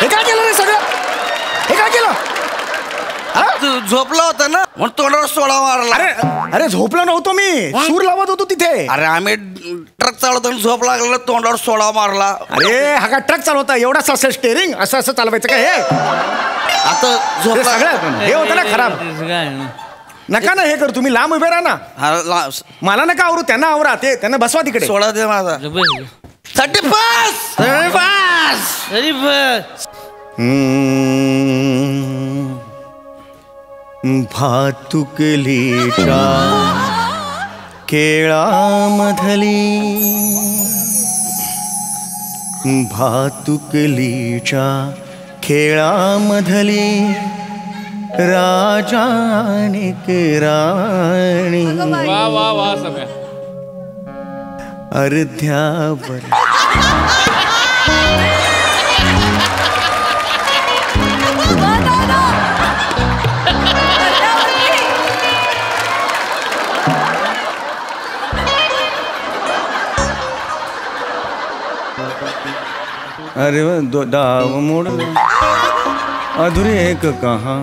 Speaker 10: हे काय केलं रे सगळं? हे काय केलं?
Speaker 2: झोपला होता ना म्हणून तोंडावर सोडा मारला.
Speaker 10: अरे झोपलो नव्हतो मी. सूर लावत होतो तिथे.
Speaker 2: अरे आम्ही ट्रक चालवतो झोप लागला तोंडावर सोडा मारला.
Speaker 10: अरे हा का ट्रक चालवता? एवढाच असेल स्टेरिंग. असं चालवायचं का हे?
Speaker 2: आता झोप
Speaker 10: सगळं हे होतं ना खराब. नका ना हे कर. तुम्ही लांब उभे राहा ना. मला नका आवरू. त्यांना आवरा. ते त्यांना बसवा तिकडे.
Speaker 2: सोडा दे माझा. 35.
Speaker 10: भातुकलीच्या केळामधली भातुकलीच्या खेळामधली राजा आणि राणी अर्ध्यावर अरे डाव मोड अधुरी एक कहा.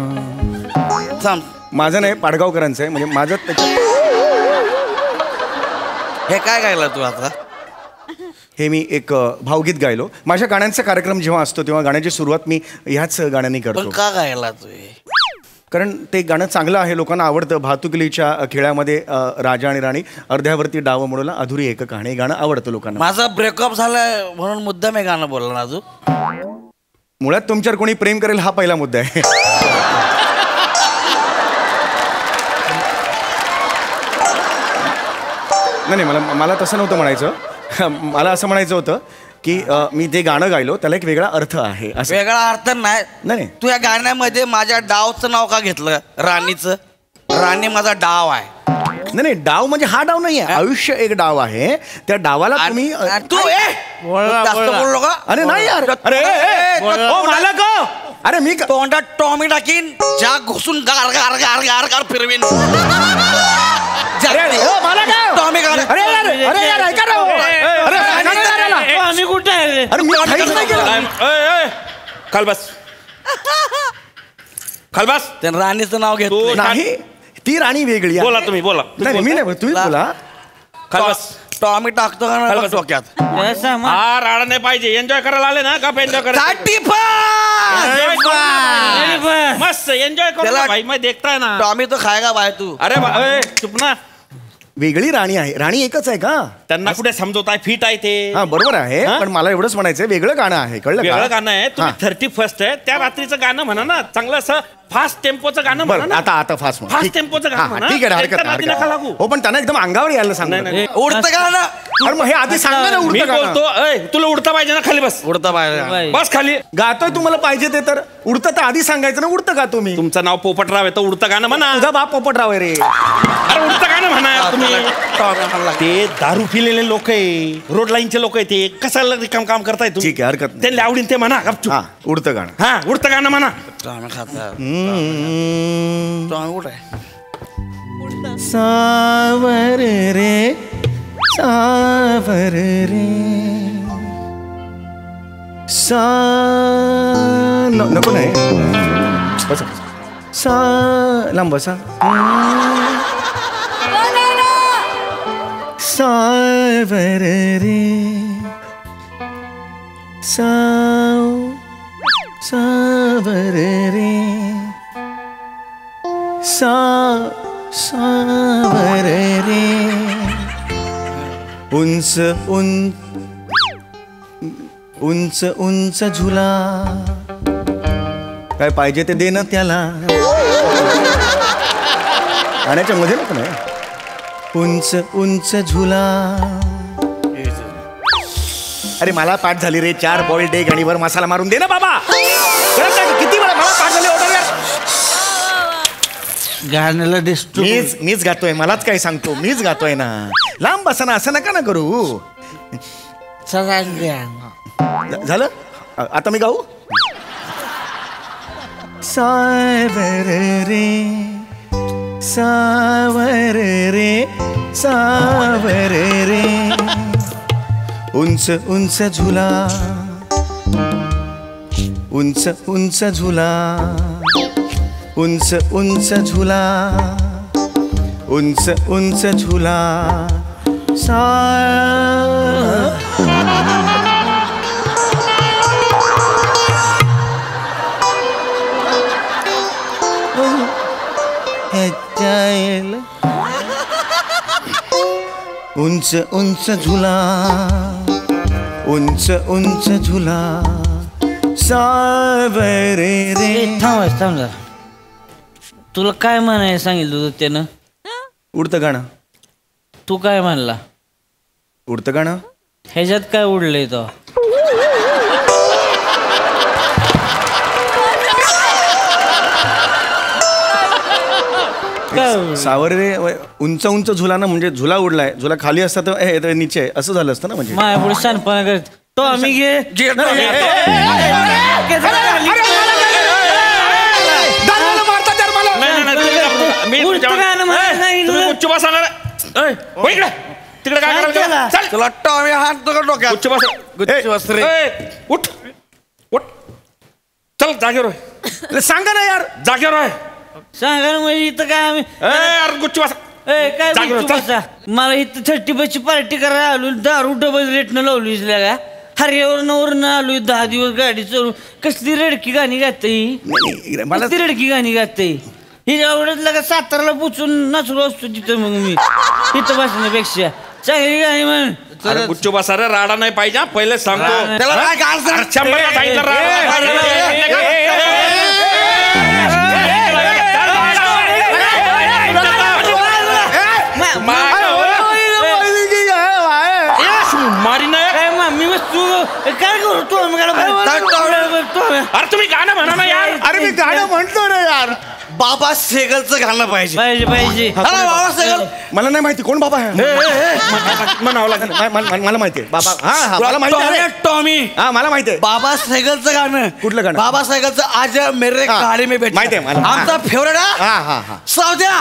Speaker 10: माझं नाही पाडगावकरांचं आहे. म्हणजे माझं
Speaker 2: हे काय गायला तू आता?
Speaker 10: हे मी एक भावगीत गायलो. माझ्या गाण्यांचा कार्यक्रम जेव्हा असतो तेव्हा गाण्याची सुरुवात मी ह्याच गाण्याने करतो.
Speaker 2: का गायला तू?
Speaker 10: कारण ते गाणं चांगलं आहे. लोकांना आवडतं. भातुकलीच्या खेळामध्ये राजा आणि राणी अर्ध्यावरती डाव मोडला अधुरी एक कहाणी. हे गाणं आवडतं लोकांना.
Speaker 2: माझा ब्रेकअप झालाय म्हणून मुद्दाम हे गाणं बोलला ना तू.
Speaker 10: मुळात तुमच्यावर कोणी प्रेम करेल हा पहिला मुद्दा आहे. नाही मला तसं नव्हतं म्हणायचं. मला असं म्हणायचं होतं की मी ते गाणं गायलो त्याला एक वेगळा अर्थ आहे.
Speaker 2: वेगळा अर्थ नाही. तू या गाण्यामध्ये माझ्या डावचं नाव का घेतलं? राणीचं. राणी माझा डाव आहे.
Speaker 10: नाही डाव म्हणजे हा डाव नाही आहे, आयुष्य एक डाव आहे. त्या डावाला तुम्ही
Speaker 2: तू जास्त बोललो का?
Speaker 10: अरे नाही यार, अरे ओ मालक हो. अरे मी
Speaker 2: तोंडात टॉमी टाकीन, ज्या घुसून गार गार गार गार गार फिरवीन. टॉमी गार.
Speaker 10: अरे यार, अरे यार ऐका ना. अरे
Speaker 11: आम्ही कुठे आहे?
Speaker 10: अरे मी काहीच नाही केलं.
Speaker 6: खाल बस, खाल बस.
Speaker 2: त्या राणीचं नाव घेतो
Speaker 10: नाही, ती राणी वेगळी आहे.
Speaker 6: बोला तुम्ही, बोला.
Speaker 10: नाही मी नाही, तुम्ही बोला.
Speaker 6: खाल बस.
Speaker 2: टॉमी टाकतो का
Speaker 6: खाल
Speaker 2: ना
Speaker 6: बस.
Speaker 2: डोक्यात.
Speaker 6: हा राडा नाही पाहिजे. एन्जॉय करायला आले ना का एन्जॉय करायला. मस्त एन्जॉय करो
Speaker 2: त्याला-
Speaker 6: भाई. मैं देखता है ना.
Speaker 2: टॉमी तो खाएगा बाय तू.
Speaker 6: अरे चुप ना.
Speaker 10: वेगळी राणी आहे. राणी एकच आहे का?
Speaker 6: त्यांना कुठे समजवताय. फिट आहे ते.
Speaker 10: हा बरोबर आहे, पण मला एवढंच म्हणायचं वेगळं गाणं आहे, कळलं
Speaker 6: वेगळं
Speaker 10: का?
Speaker 6: गाणं आहे. तुम्ही 31 आहे, त्या रात्रीचं गाणं म्हणा ना, चांगलं असं फास्ट टेम्पोचं गाणं म्हणा
Speaker 10: बरं
Speaker 6: ना.
Speaker 10: आता फास्ट
Speaker 6: फास्ट टेम्पोचं गाणं म्हणा.
Speaker 10: ठीक आहे,
Speaker 6: एकटा नादी नका लागू.
Speaker 10: हो पण त्यांना एकदम अंगावर यायला सांग.
Speaker 6: नाही.
Speaker 2: उडतं का ना?
Speaker 10: अरे मग हे आधी सांगा ना.
Speaker 6: मी
Speaker 10: उडतं
Speaker 6: बोलतो,
Speaker 10: गाणं
Speaker 6: तुला उडता पाहिजे ना, खाली बस.
Speaker 2: उडतं पाहिजे.
Speaker 6: बस खाली.
Speaker 10: गातोय तुम्हाला पाहिजे ते, तर उडतं तर आधी सांगायचं ना. उडतं का तुम्ही?
Speaker 6: तुमचं नाव पोपटराव आहे तर उडतं गाणं म्हणा.
Speaker 10: तुझा बाप पोपटराव आहे रे.
Speaker 6: अरे उडतं गाणं म्हणा तुम्ही. ते दारू पिलेले लोक आहे, रोड लाईनचे लोक आहे, ते कशाला रिकाम काम करताय तुम्ही.
Speaker 10: ठीक आहे, हरकत नाही.
Speaker 6: त्यांना आवडीन ते म्हणा गपचूप.
Speaker 10: हा उडतं गाणं.
Speaker 6: हा उडतं गाणं म्हणा.
Speaker 2: टॉमी खातात. टॉमी कुठे आहे?
Speaker 10: सावर रे सावर रे नको नाही बसा सा लांब बसा. सावर रे सावर रे सावर रे उंच उंच उंच झुला काय पाहिजे ते देणं त्याला. गाण्याच्या मध्ये नको नाही. उंच उंच झुला. अरे मला पाठ झाली रे. 4 बॉइल्ड एग आणि वर मसाला मारून दे ना बाबा. किती वेळा मला पाठ झाली ऑर्डर यार.
Speaker 11: गाण्याला डिस्टर्ब.
Speaker 10: मीच गातोय, मलाच काय सांगतो. मीच गातोय ना. लांब बसा ना, असं नका ना करू. झालं आता मी गाऊ. सावर रे सावर रे सावर रे उंच उंच झुला उंच उंच झुला उंच उंच झुला उंच उंच झुला सा उंच उंच झुला उंच उंच झुला सावर रे.
Speaker 11: थांब जरा. तुला काय म्हणायला सांगितलं होतं त्यानं?
Speaker 10: उडतं गाणं.
Speaker 11: तू काय म्हणला?
Speaker 10: उडतं गाणं.
Speaker 11: ह्याच्यात काय उडलंय तो?
Speaker 10: सावर रे उंच उंच झुला ना, म्हणजे झुला उडलाय. झुला खाली असता तर नीचे आहे असं झालं असतं ना. म्हणजे
Speaker 11: माया पुढे शानपणा करत तो आम्ही घे.
Speaker 6: तिकडे काय करायला चल.
Speaker 2: तुला टॉमी हात तो का डोक्यात.
Speaker 6: उच्च बस रे. उठ उठ चल जागेवर आहे.
Speaker 10: सांगा ना यार.
Speaker 6: जागेवर आहे.
Speaker 11: सांगा ना म्हणजे इथं काय आम्ही
Speaker 6: अरे गुच्छ बस.
Speaker 11: काय गुच्छ बसा. मला इथं 35ची पार्टी करायला आलो. दारू डबल रेटनं लावली का? हरियावरनं आलो 10 दिवस गाडी चढून. कसली रडकी गाणी गाते ही. कसली रडकी गाणी गाते ही. आवडत का साताराला पुचून नाचलो असतो तिथं. मग मी तिथं बसण्यापेक्षा चांगली गाणी म्हण.
Speaker 6: अरे गुच्छ बसा रे. राडा नाही पाहिजे पहिले सांगतो.
Speaker 2: त्याला काय गाल सांग.
Speaker 6: 100 सांगितलं मारी नाही.
Speaker 11: मी वस्तू काय करू तू?
Speaker 6: अरे तुम्ही गाणं म्हणा ना यार.
Speaker 10: अरे मी गाणं म्हणतो रे यार.
Speaker 2: बाबा सेगलचं गाणं पाहिजे.
Speaker 11: पाहिजे
Speaker 2: बाबा सेगल.
Speaker 10: मला नाही माहिती कोण बाबा आहे. मला माहिती आहे बाबा. हा मला माहिती आहे.
Speaker 2: टॉमी.
Speaker 10: हा मला माहिती आहे.
Speaker 2: बाबा सेगलचं गाणं.
Speaker 10: कुठलं गाणं?
Speaker 2: बाबा सेगलचं आज मेरे गाडी में बैठ.
Speaker 10: माहिती आहे मला.
Speaker 2: आमचा फेवरेट.
Speaker 10: हा
Speaker 2: सावद्या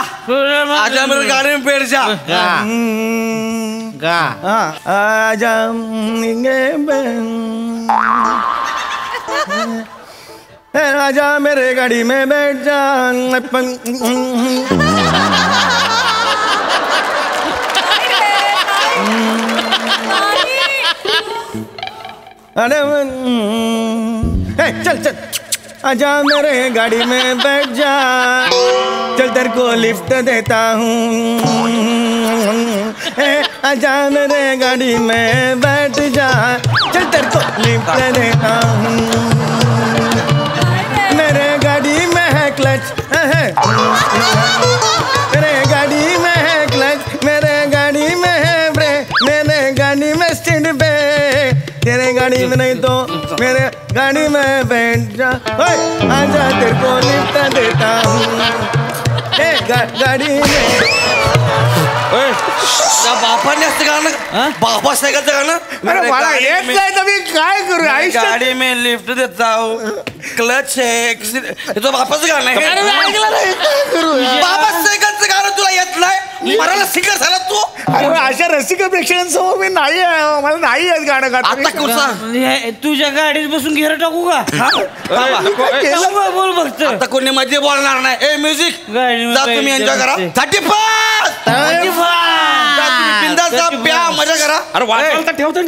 Speaker 2: आज मेरे गाडी में बैठ जा.
Speaker 10: आजा राजा मेरे गाड़ी में बैठ जा. अरे चल चल आजा मेरे गाड़ी में बैठ जा. चल तेरे को लिफ्ट देता हूँ. आजा मेरे गाड़ी में बैठ जा. चल तेरे को लिफ्ट देता हूँ. मेरे गाड़ी में है क्लच. मेरे गाड़ी में है क्लच. मेरे गाड़ी में है ब्रेक. मेरे गाड़ी में स्टीड ब्रेक. तेरे गाड़ी में नहीं तो मेरे गाड़ी में बैठ जा. आजा तेरे को लिफ्ट देता हूँ. गाडी
Speaker 2: बापाने असतं गाणं. बाबा सायकलचं गाणं.
Speaker 10: अरे मला येत नाही तर मी काय करू.
Speaker 2: गाडी में लिफ्ट देता हूँ. क्लच है. तो बापाचं गाणं आहे. बाबा सायकलचं गाणं तुला येत नाही. मराला सिंगर झाला तू.
Speaker 10: अशा रसिक प्रेक्षकांसमोर मी नाही आहे. मला नाही येत गाणं गात.
Speaker 2: आता कुठचा
Speaker 11: तुझ्या गाडीत बसून घेर टाकू का? बोल बघत
Speaker 2: आता कोणी मध्ये बोलणार नाही. ए म्युझिक जा तुम्ही एन्जॉय करा. 35 प्या मजा करा.
Speaker 6: अरे वाचायला तर ठेवतो.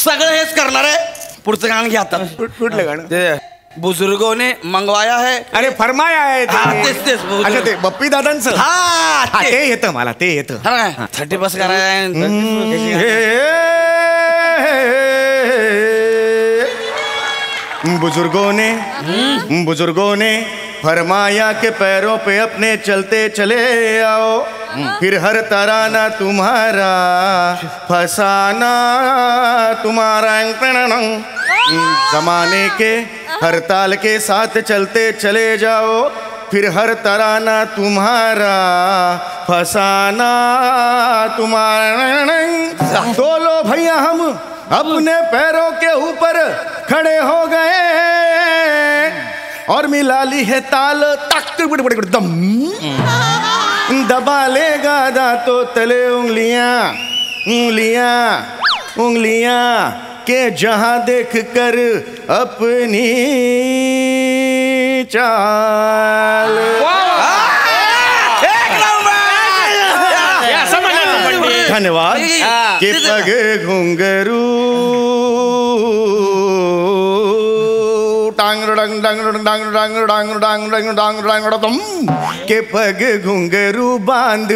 Speaker 2: सगळं हेच करणार आहे. पुढचं गाणं घ्या आता.
Speaker 10: कुठलं गाणं?
Speaker 2: ते बुजुर्गों ने मंगवाया है.
Speaker 10: अरे फरमाया आहे.
Speaker 2: तेच
Speaker 10: अच्छा ते बप्पी दादांचं.
Speaker 2: हा
Speaker 10: ते येतं मला. ते येतं.
Speaker 2: 30 कराय.
Speaker 10: बुजुर्गों ने फरमाया के पैरों पे अपने चलते चले आओ. फिर हर तराना तुम्हारा फसाना तुम्हारा. जमाने के हर ताल के साथ चलते चले जाओ. फिर हर तराना तुम्हारा फसाना तुम्हारा. बोलो भैया हम अपने पैरों के ऊपर खड़े हो गए और मिला ली है ताल. दम दबा लेगा दांतों तले उंगलियां उंगलियां उंगलियां के जहां देख कर अपनी चाल. धन्यवाद. के पग घुंघरू के पग घुंघरू बांध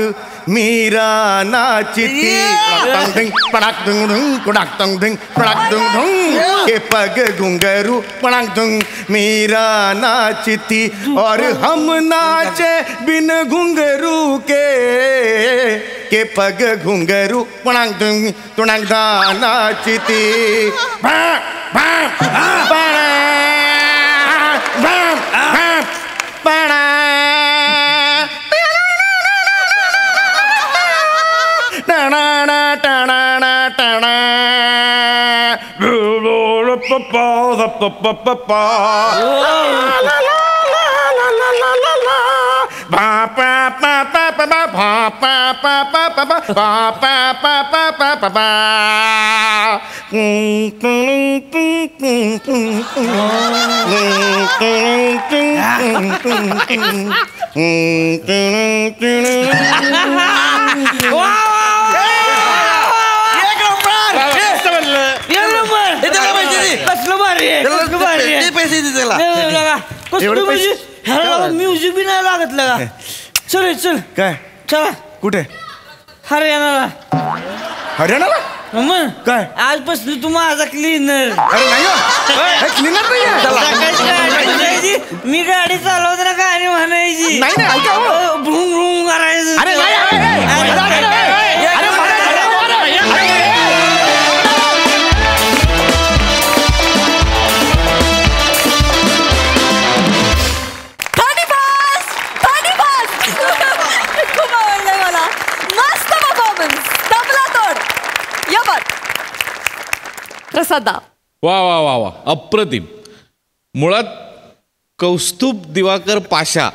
Speaker 10: मीरा नाचती. के पग घुंघरू मीरा नाचती और हम नाचे बिन घुंघरू के पग घुंघरू नाचती.
Speaker 11: म्युझिक बी नाही लागत लगा. चल चल
Speaker 10: काय
Speaker 11: चला.
Speaker 10: कुठे?
Speaker 11: हरियाणाला.
Speaker 10: हरियाणाला
Speaker 11: मग
Speaker 10: काय?
Speaker 11: आजपासून तू माझा क्लीनर.
Speaker 10: अरे नाही क्लीनर नाही.
Speaker 11: मी गाडी चालवताना गाणी म्हणायची.
Speaker 10: नाही
Speaker 11: भ्रूम भ्रूम करायचं.
Speaker 10: अरे
Speaker 1: शेहजादा.
Speaker 8: वा वा वा वा, अप्रतिम. मुळात कौस्तुभ दिवाकर पाशा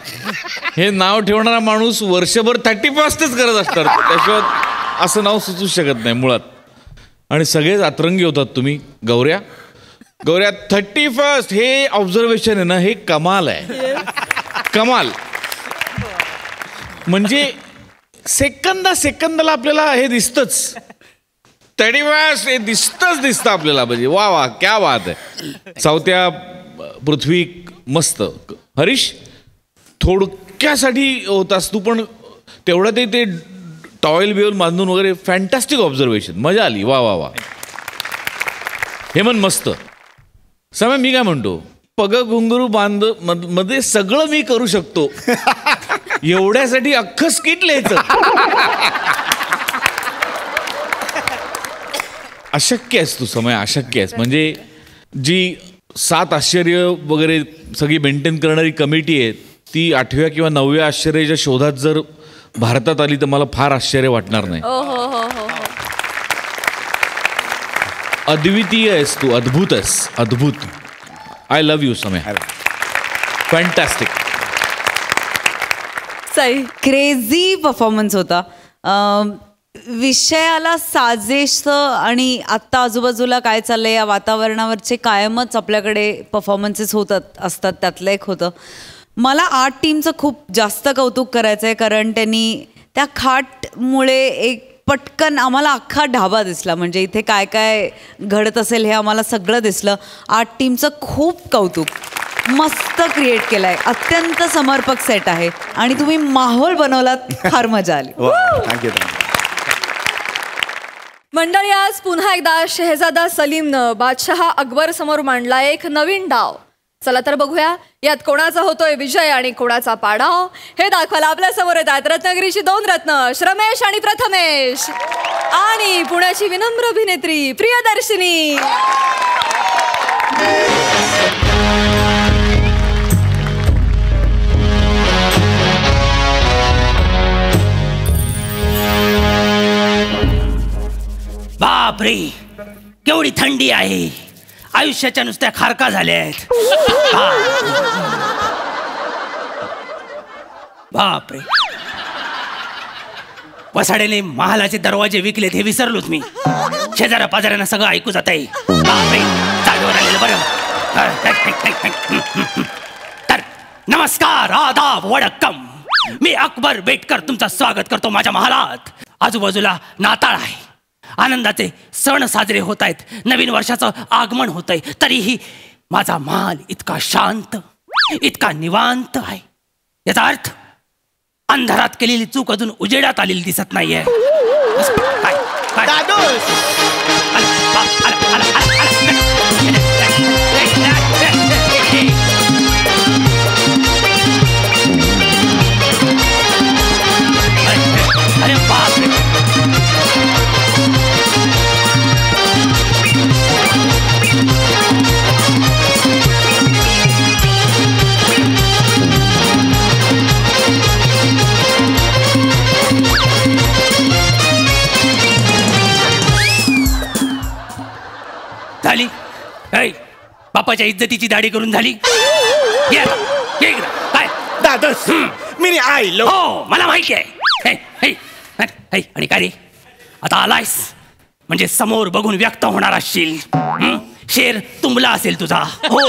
Speaker 8: हे नाव ठेवणारा माणूस वर्षभर 31st करत असतात, त्याशिवाय असं नाव सुचू शकत नाही मुळात. आणि सगळेच अतरंगी होतात तुम्ही. गौऱ्या 31st हे ऑब्झर्वेशन आहे ना, हे कमाल आहे. कमाल म्हणजे सेकंदाला आपल्याला हे दिसतंच. 31st हे दिसतं आपल्याला. म्हणजे वा वा, क्या बात आहे. सावत्या, पृथ्वी मस्त. हरीश थोडक्यासाठी होतास तू, पण तेवढं ते टॉवेल बिवेल बांधून वगैरे फॅन्टॅस्टिक ऑब्झर्वेशन, मजा आली. वा वा वा. हेमंत मस्त. समय मी काय म्हणतो, पग घुंगरू बांध मध्ये सगळं मी करू शकतो, एवढ्यासाठी अख्खं स्किट लिहायचं अशक्य आहेस तू समय, अशक्य आहेस. म्हणजे जी 7 आश्चर्य वगैरे सगळी मेंटेन करणारी कमिटी आहे, ती 8व्या किंवा 9व्या आश्चर्याच्या शोधात जर भारतात आली तर मला फार आश्चर्य वाटणार नाही. अद्वितीय आहेस तू, अद्भुत आहेस, अद्भुत. आय लव्ह यू समय. फॅन्टॅस्टिक.
Speaker 9: क्रेझी परफॉर्मन्स होता. विषयाला साजेश आणि आत्ता आजूबाजूला काय चाललंय या वातावरणावरचे कायमच आपल्याकडे परफॉर्मन्सेस असतात, त्यातलं एक होतं. मला आर्ट टीमचं खूप जास्त कौतुक करायचं आहे, कारण त्यांनी त्या खाटमुळे एक पटकन आम्हाला अख्खा ढाबा दिसला. म्हणजे इथे काय काय घडत असेल हे आम्हाला सगळं दिसलं. आर्ट टीमचं खूप कौतुक. मस्त क्रिएट केलाय, अत्यंत समर्पक सेट आहे आणि तुम्ही माहोल बनवलात, फार मजा आली.
Speaker 10: थँक्यू.
Speaker 1: मंडळी, आज पुन्हा एकदा शेहजादा सलीमनं बादशहा अकबर समोर मांडला एक नवीन डाव. चला तर बघूया यात कोणाचा होतोय विजय आणि कोणाचा पाडाव. हे दाखवायला आपल्या समोर येत आहेत रत्नागिरीची 2 रत्न, श्रमेश आणि प्रथमेश, आणि पुण्याची विनम्र अभिनेत्री प्रियदर्शिनी.
Speaker 11: बापरे, केवढी थंडी आहे. आयुष्याच्या नुसत्या खारका झाल्या आहेत. बापरे, वसाड्याने महालाचे दरवाजे विकलेत हे विसरलोच मी. शेजाऱ्या पाजाऱ्यांना सगळं ऐकू जात आहे. बापरे, जागेवर आलेलं बरं. तर नमस्कार, आदाब, वडक्कम. मी अकबर बेटकर तुमचं स्वागत करतो माझ्या महालात. आजूबाजूला नाताळ आहे, आनंदाचे सण साजरे होत आहेत, नवीन वर्षाचं आगमन होतंय, तरीही माझा महाल इतका शांत, इतका निवांत आहे. याचा अर्थ अंधारात केलेली चूक अजून उजेडात आलेली दिसत नाहीये. अरे बाप रे, झाली बापाच्या इज्जतीची दाढी करून झाली. काय दादस, मी आयलो. हो, मला माहिती आहे. आणि काय रे, आता आलायस म्हणजे समोर बघून व्यक्त होणार असशील. शेर तुंबला असेल तुझा. हो,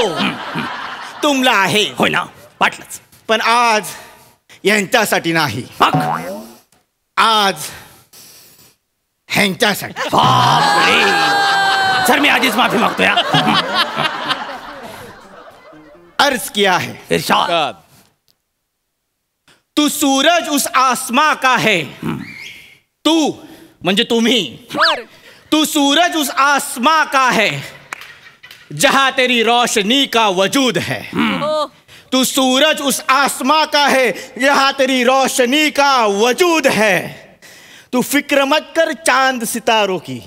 Speaker 11: तुंबला आहे. होय ना, वाटलंच.
Speaker 5: पण आज यांच्यासाठी नाही, आज ह्यांच्यासाठी.
Speaker 11: सर, मी आधीच माफी मागतोय.
Speaker 5: अर्ज किया है
Speaker 11: इरशाद.
Speaker 5: तू सूरज उस आसमां का है. तू म्हणजे तुम्ही. तू सूरज उस आसमां का है जहां तेरी रोशनी का वजूद है. तू सूरज उस आसमां का है जहां तेरी रोशनी का वजूद है. तू फिक्र मत कर चांद सितारों की.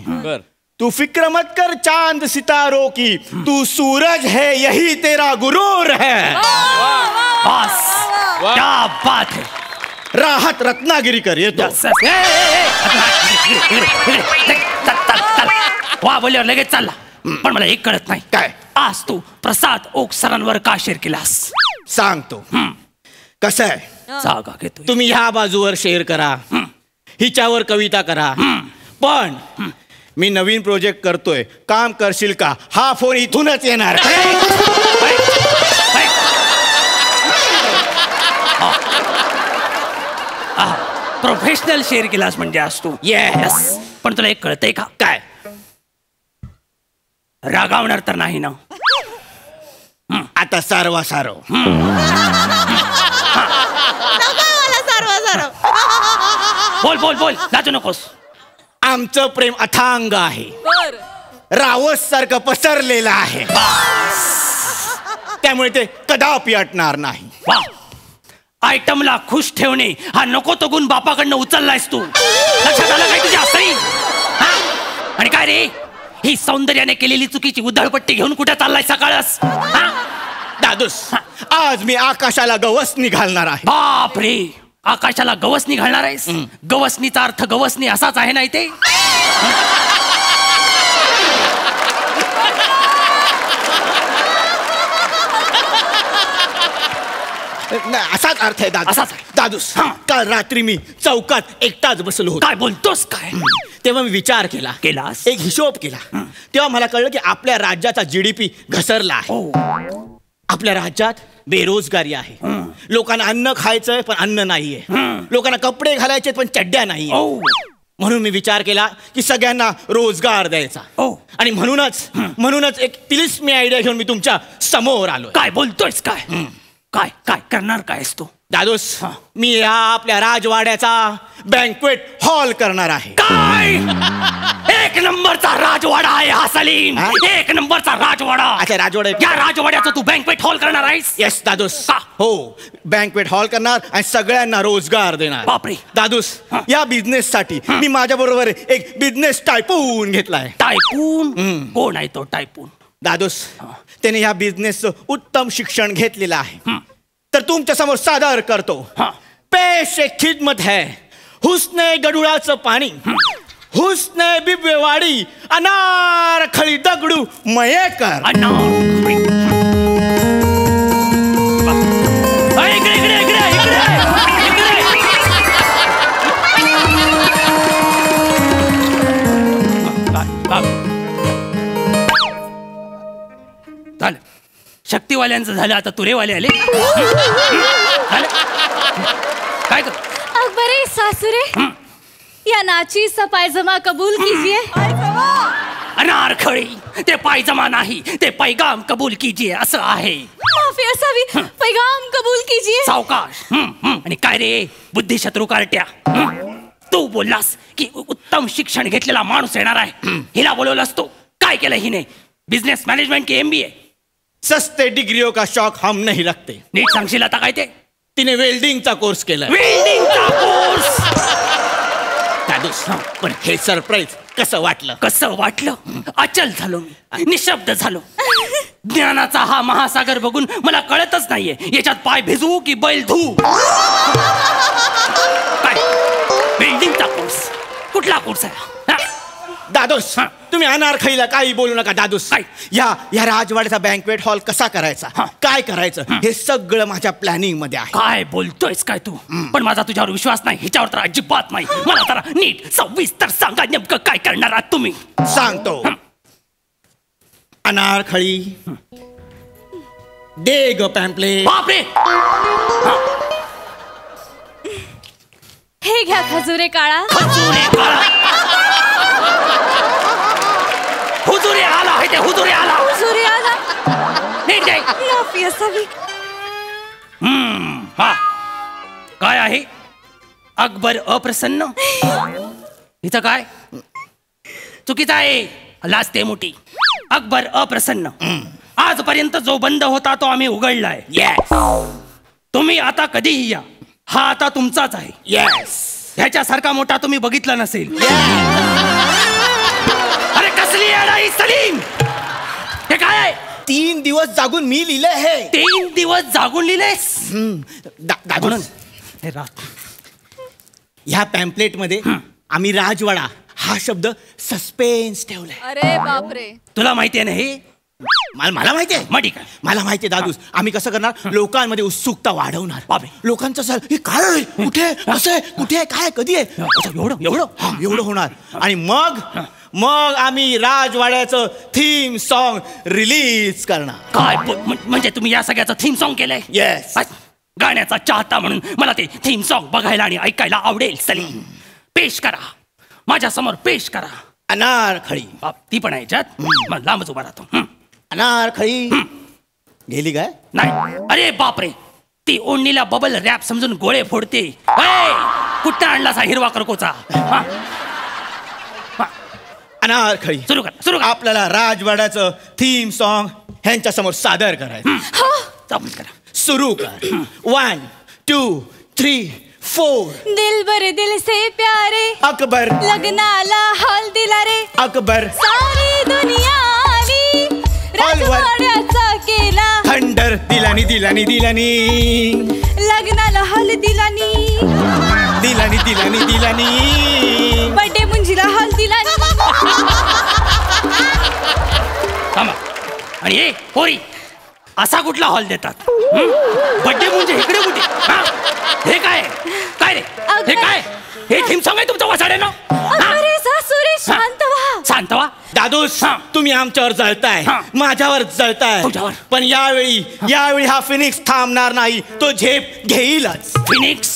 Speaker 5: तू फिक्र मत कर चांद सितारों की. तू सूरज है, यही तेरा गुरूर है.
Speaker 11: बस, क्या बात है.
Speaker 5: राहत रत्नागिरीकर येतो.
Speaker 11: वा बोलल्यावर लगेच चालला.
Speaker 12: पण मला एक कळत नाही.
Speaker 5: काय?
Speaker 12: आज तू प्रसाद ओक सरांवर का शेअर केलास?
Speaker 5: सांगतो. कसं आहे,
Speaker 12: जागा घेतो.
Speaker 5: तुम्ही ह्या बाजूवर शेअर करा, हिच्यावर कविता करा, पण मी नवीन प्रोजेक्ट करतोय, काम करशील का? हा फोन इथूनच येणार.
Speaker 12: प्रोफेशनल शेअर केलास म्हणजे आज तू.
Speaker 5: येस.
Speaker 12: पण तुला एक कळतंय का?
Speaker 5: काय?
Speaker 12: रागावणार तर नाही ना?
Speaker 5: आता सारवा सारव.
Speaker 12: बोल बोल बोल, लाजू नकोस.
Speaker 5: आमचं प्रेम अथांग आहे, रावस सारखं पसरलेलं आहे, त्यामुळे ते कदापि अटणार नाही.
Speaker 12: वा, आयटमला खुश ठेवणे हा नको तो गुण बापाकडनं उचललायस तू. लक्षात आलं काय तुझ्या असंही? आणि काय रे, ही सौंदर्याने केलेली चुकीची उधळपट्टी घेऊन कुठे चाललाय सकाळच?
Speaker 5: दादूस, आज मी आकाशाला गवसणी घालणार आहे.
Speaker 12: बापरे, आकाशाला गवसणी घालणार आहेस? गवसणीचा अर्थ गवसणी असाच आहे ना इथे?
Speaker 5: असाच अर्थ आहे दादू.
Speaker 12: असाच.
Speaker 5: दादूस, काल रात्री मी चौकात एकटाच बसलो होतो.
Speaker 12: काय बोलतोस काय?
Speaker 5: तेव्हा मी विचार केलास, एक हिशोब केला. तेव्हा मला कळलं की आपल्या राज्याचा GDP घसरला आहे. आपल्या राज्यात बेरोजगारी आहे, लोकांना अन्न खायचंय पण अन्न नाहीये, लोकांना कपडे घालायचे पण चड्ड्या नाहीये. म्हणून मी विचार केला की सगळ्यांना रोजगार द्यायचा. आणि म्हणूनच एक तिलिस्मी आयडिया घेऊन मी तुमच्या समोर आलो.
Speaker 12: काय बोलतोयस काय? काय काय करणार कायस तू?
Speaker 5: दादोस, मी या आपल्या राजवाड्याचा बँक्वेट हॉल करणार आहे.
Speaker 12: काय? एक नंबरचा राजवाडा आहे हा सलीम, एक नंबरचा राजवाडा.
Speaker 5: अच्छा, राजवाडा.
Speaker 12: या राजवाड्याचा तू बँक्वेट हॉल करणार आहेस?
Speaker 5: येस दादूस. हो, बँक्वेट हॉल करणार आणि सगळ्यांना रोजगार देणार.
Speaker 12: बापरे.
Speaker 5: दादूस, या बिझनेस साठी मी माझ्या बरोबर एक बिझनेस टायपून घेतलाय.
Speaker 12: टायपून? कोण आहे तो टायपून?
Speaker 5: दादूस, त्याने या बिझनेसचं उत्तम शिक्षण घेतलेलं आहे, तर तुमच्या समोर सादर करतो. पेश एक खिदमत है, हुस्ने गडुळाचं पाणी, हुस्ने बिबवेवाडी, अनारखळी दगडू मयेकर.
Speaker 12: शक्तीवाल्यांचं झालं, आता तुरेवाले आले. काय कर?
Speaker 1: अकबरे सासुरे, या नाची सा पायजमा कबूल कीजिए.
Speaker 12: अनारखळी, ते पायजमा नाही, ते पैगाम कबूल कीजिए असं आहे.
Speaker 1: माफी असावी, पैगाम कबूल कीजिए.
Speaker 12: सावकाश. आणि काय रे बुद्धी शत्रू कार्ट्या, तू बोललास की उत्तम शिक्षण घेतलेला माणूस येणार आहे, हिला बोलवलास तू. काय केलं हिने? बिझनेस मॅनेजमेंट की MBA?
Speaker 5: सस्ते डिग्रियों का शौक हम नहीं रखते.
Speaker 12: नीट सांगशील आता काय ते?
Speaker 5: तिने वेल्डिंगचा कोर्स केला.
Speaker 12: वेल्डिंगचा कोर्स?
Speaker 5: दादूस, पण हे सरप्राईज कसं वाटलं?
Speaker 12: कसं वाटलं? अचल झालो मी, निशब्द झालो. ज्ञानाचा हा महासागर बघून मला कळतच नाहीये, याच्यात पाय भिजवू की बैल धू. काय वेल्डिंगचा कोर्स? कुठला कोर्स आहे?
Speaker 5: दादूस, तुम्ही अनारखळीला काही बोलू नका. दादूस, या राजवाड्याचा बँक्वेट हॉल कसा करायचा, काय करायचं, हे सगळं माझ्या प्लॅनिंग मध्ये आहे.
Speaker 12: काय बोलतोयस काय तू? पण माझा तुझ्यावर विश्वास नाही, हिच्यावर तर अजिबात नाही. मला जरा नीट सविस्तर सांगा, नेमकं काय करणार आहात तुम्ही?
Speaker 5: सांगतो. अनारखळी, दे ग पॅम्पलेट.
Speaker 12: बापरे,
Speaker 1: हे घ्या खजुरे काळा.
Speaker 12: खजुरे काळा? हुजुरे आला आहे ते, हुजुरे आला.
Speaker 1: हुजुरे आला.
Speaker 12: नीट जाई.
Speaker 1: माफी असावी.
Speaker 12: हा काय आहे? अकबर अप्रसन्न. इथं काय चुकीचं आहे? लाजते मोठी. अकबर अप्रसन्न. आजपर्यंत जो बंद होता तो आम्ही उघडलाय.
Speaker 5: येस.
Speaker 12: तुम्ही आता कधीही या, हा आता तुमचाच आहे.
Speaker 5: येस.
Speaker 12: ह्याच्यासारखा मोठा तुम्ही बघितला नसेल. अरे कसली अडाई सलीम, हे काय आहे?
Speaker 5: 3 दिवस जागून मी लिहिलंय हे.
Speaker 12: 3 दिवस जागून लिहिलेस?
Speaker 5: दादूस, ह्या पॅम्पलेट मध्ये आम्ही राजवाडा हा शब्द सस्पेन्स ठेवलाय.
Speaker 1: अरे बापरे.
Speaker 12: तुला माहिती आहे ना हे?
Speaker 5: मला माहिती आहे.
Speaker 12: मग ठीक आहे.
Speaker 5: मला माहिती आहे दादूस. आम्ही कसं करणार, लोकांमध्ये उत्सुकता वाढवणार.
Speaker 12: बापरे.
Speaker 5: लोकांचं सर हे काय आहे? कुठे कसं आहे, कुठे आहे, काय कधी आहे, एवढं होणार. आणि मग आम्ही राजवाड्याचं थीम सॉन्ग रिलीज करणार.
Speaker 12: काय म्हणजे तुम्ही या सगळ्याचं थीम सॉन्ग केलंय?
Speaker 5: येस.
Speaker 12: गाण्याचा चाहता म्हणून मला ते थीम सॉन्ग बघायला आणि ऐकायला आवडेल. सलीम, पेश करा, माझ्या समोर पेश करा.
Speaker 5: अनारखळी.
Speaker 12: ती पण आहे याच्यात? मग लांबच उभा राहतो.
Speaker 5: अनारखळी गेली काय?
Speaker 12: नाही. अरे बापरे, ती ओढणीला बबल रॅप समजून गोळे फोडते. कुठं आणलासा हिरवा करकोचा?
Speaker 5: अनारखळी
Speaker 12: सुरू कर.
Speaker 5: आपल्याला राजवाड्याचं थीम सॉन्ग ह्यांच्या समोर सादर करायचं. सुरू कर. 1 2 3 4.
Speaker 3: दिल भर दिल से प्यारे
Speaker 5: अकबर,
Speaker 3: लग्नाला हॉल दिला रे
Speaker 5: अकबर,
Speaker 3: सारी दुनिया आली राजवाड्याचा केला
Speaker 5: थंडर, दिलानी दिलानी दिलानी,
Speaker 3: लग्नाला हॉल दिलानी,
Speaker 5: दिलानी दिलानी दिलानी,
Speaker 3: बर्थडे मुंजीला हॉल दिलानी.
Speaker 12: थांबा. आणि हे होरी असा कुठला हॉल देतात? बड्डे म्हणजे इकडे कुठे? हे काय रे? हे काय? हे थीम सॉन्ग आहे तुमचं वासाड्यानं?
Speaker 3: अरे सासुरे शांत व्हा.
Speaker 12: शांत व्हा.
Speaker 5: दादूस, तुम्ही आमच्यावर जळताय, माझ्यावर जळताय, पण यावेळी हा फिनिक्स थांबणार नाही. तो झेप घेईलच.
Speaker 12: फिनिक्स?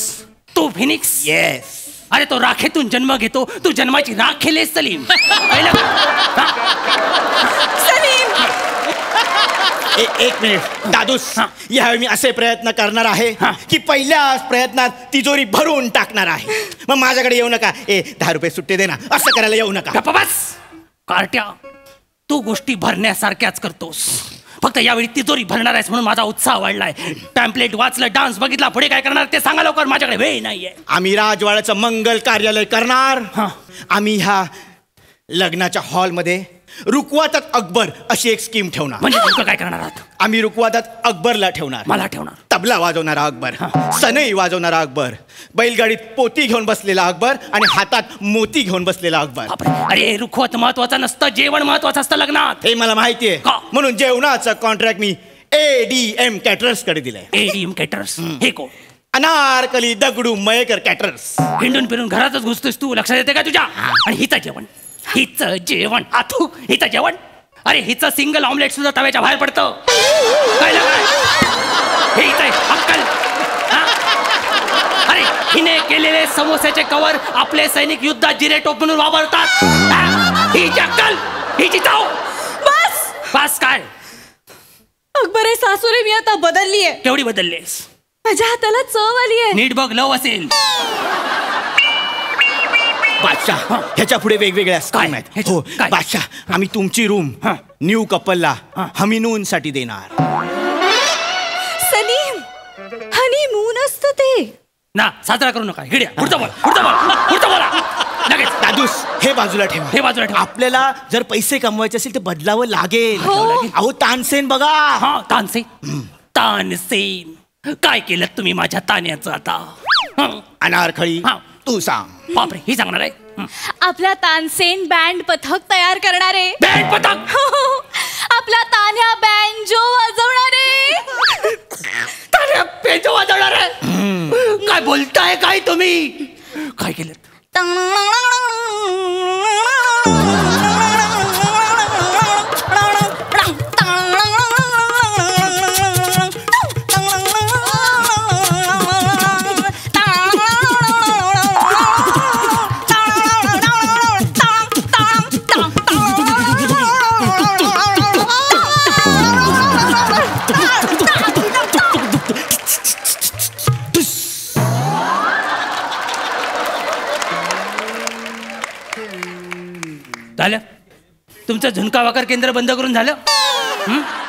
Speaker 12: तू फिनिक्स?
Speaker 5: येस.
Speaker 12: अरे तो राखेतून जन्म घेतो, तू जन्माची राख केलेस सलीम.
Speaker 5: एक मिनिट दादूस, यावेळी मी असे प्रयत्न करणार आहे की पहिल्याच प्रयत्नात तिजोरी भरून टाकणार आहे. मग माझ्याकडे येऊ नका, 10 रुपये सुट्टे दे ना, असं करायला येऊ नका.
Speaker 12: बस कार्ट्या, तू गोष्टी भरण्यासारख्याच करतोस. फक्त यावेळी तिजोरी भरणार आहेस म्हणून माझा उत्साह वाढलाय. टॅम्पलेट वाचलं, डान्स बघितला, पुढे काय करणार ते सांगा लवकर. माझ्याकडे वेळ नाहीये.
Speaker 5: आम्ही राजवाड्याचं मंगल कार्यालय करणार. आम्ही ह्या लग्नाच्या हॉलमध्ये रुकवातात अकबर अशी एक स्कीम ठेवणार.
Speaker 12: म्हणजे नेमकं काय करणार आहात?
Speaker 5: आम्ही रुकवातात अकबरला ठेवणार.
Speaker 12: मला ठेवणार.
Speaker 5: तबला वाजवणारा अकबर, सनई वाजवणारा अकबर, बैलगाडीत पोती घेऊन बसलेला अकबर आणि हातात मोती घेऊन बसलेला अकबर.
Speaker 12: अरे रुखवत महत्वाचं नसतं, जेवण महत्वाचं असतं लग्नात.
Speaker 5: हे मला माहितीये, म्हणून जेवणाचं कॉन्ट्रॅक्ट मी ADM कॅटरर्स कडे दिलंय.
Speaker 12: ADM कॅटरर्स हे कोण?
Speaker 5: अनारकली दगडू मयेकर कॅटरर्स.
Speaker 12: हिंडून फिरून घरातच घुसतोस तू, लक्षात येते का तुझ्या? आणि हिचं जेवण, हिचं जेवण आथू, हिचं जेवण. अरे हिचं सिंगल ऑमलेट सुद्धा तव्याच्या बाहेर पडतं. काय हे हिचं अक्कल? अरे हिने केलेले समोस्याचे कवर आपले सैनिक युद्धात जिरे टोप म्हणून वापरतात. हिची अक्कल, हिची ताव. बस काय?
Speaker 3: अकबर सासुरे, मी आता बदलली आहे.
Speaker 12: केवढी बदललीस?
Speaker 3: माझ्या हाताला चव आली आहे.
Speaker 12: नीट बघ, लव असेल.
Speaker 5: बादशाह, ह्याच्या पुढे वेगवेगळ्या स्कीम आहेत. हो बादशाह, आम्ही तुमची रूम न्यू कपलला हनीमून साठी देणार.
Speaker 3: सलीम, हनीमून असतं ते
Speaker 12: ना, साजरा करू नका. हिड्या पुढचं बोला लगेच.
Speaker 5: दादूस, हे बाजूला ठेवा. आपल्याला जर पैसे कमवायचे असेल तर बदलावं लागेल. अहो तानसेन बघा.
Speaker 12: तानसेन काय केलं तुम्ही माझ्या तान्याचं आता?
Speaker 5: अनारखळी, तू सांग.
Speaker 12: बापरे, ही सांगणार आहे.
Speaker 3: आपला तानसेन बँड पथक तयार करणारे.
Speaker 12: बँड पथक?
Speaker 3: आपला तान्या बँजो वाजवणारे.
Speaker 12: तान्या बँजो वाजवणारे? काय बोलताय काय तुम्ही? काय केलं? झालं तुमचं झुणका भाकर केंद्र बंद करून झालं?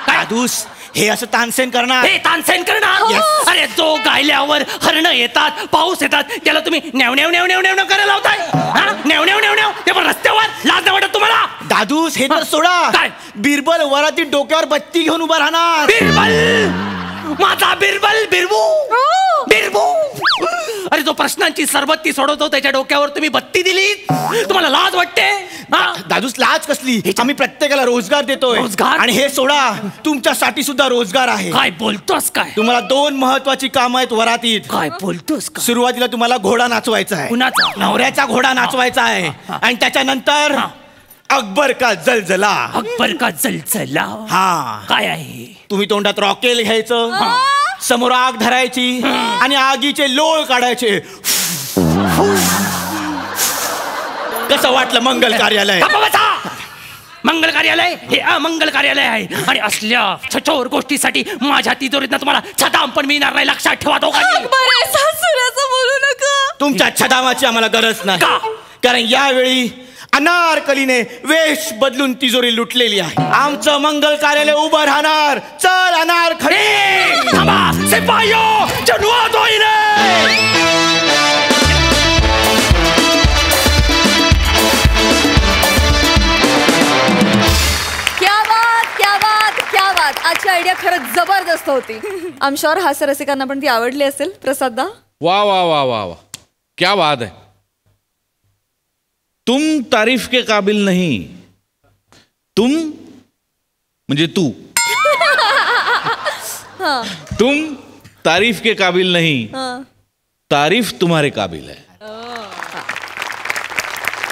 Speaker 5: काय दूस, हे असं तानसेन करणार?
Speaker 12: हे तानसेन करणार? अरे जो गायल्यावर हरणं येतात, पाऊस येतात, त्याला तुम्ही न्याव न्याव न्याव न्याव न्याव करायला लावताय. न्याव न्याव न्याव न्याव, ते पण रस्त्यावर. लाज नाही वाटत तुम्हाला?
Speaker 5: दादूस, हे तर सोडा.
Speaker 12: काय?
Speaker 5: बिरबल वराती डोक्यावर बत्ती घेऊन उभा राहणार.
Speaker 12: बिरबल? माझा बिरबल? बिरबू? बिरबू? अरे जो प्रश्नांची सरबत्ती सोडवतो त्याच्या डोक्यावर तुम्ही बत्ती दिली. तुम्हाला लाज वाटते?
Speaker 5: दादूस लाज कसली? आम्ही प्रत्येकाला रोजगार देतोय.
Speaker 12: रोजगार?
Speaker 5: आणि हे सोडा, तुमच्यासाठी सुद्धा रोजगार आहे.
Speaker 12: काय बोलतोस काय?
Speaker 5: तुम्हाला 2 महत्वाची कामं आहेत वरातीत.
Speaker 12: काय बोलतोस?
Speaker 5: सुरुवातीला तुम्हाला घोडा नाचवायचा आहे.
Speaker 12: कुणाचा?
Speaker 5: नवऱ्याचा घोडा नाचवायचा आहे. आणि त्याच्यानंतर अकबर का जलजला.
Speaker 12: अकबर का जलजला?
Speaker 5: हा,
Speaker 12: काय आहे?
Speaker 5: तुम्ही तोंडात रॉकेल घ्यायचं, समोर आग धरायची आणि आगीचे लोळ काढायचे. कसं वाटलं मंगल कार्यालय?
Speaker 12: मंगल कार्यालय हे अमंगल कार्यालय आहे. आणि असल्या छचोर गोष्टीसाठी माझ्या तिजोरीतनं तुम्हाला छदाम पण मिळणार नाही. लक्षात ठेवा दोघांनी.
Speaker 1: बोलू नका.
Speaker 5: तुमच्या छदामाची आम्हाला गरज नाही, कारण यावेळी अनारकलीने वेश बदलून तिजोरी लुटलेली आहे. आमचं मंगल कार्यालय उभं राहणार. चल अनारकली.
Speaker 12: सिपाहियों, जनवा दो इन्हें.
Speaker 1: आजची आयडिया खरंच जबरदस्त होती. आय एम शुअर हास्य रसिकांना पण ती आवडली असेल. प्रसाद
Speaker 8: वाह वाह वाह वाह वाह, क्या बात है. तुम तारीफ के काबिल नहीं, तुम म्हणजे तू. तुम तारीफ के काबिल नहीं, तारीफ तुम्हारे काबिल है.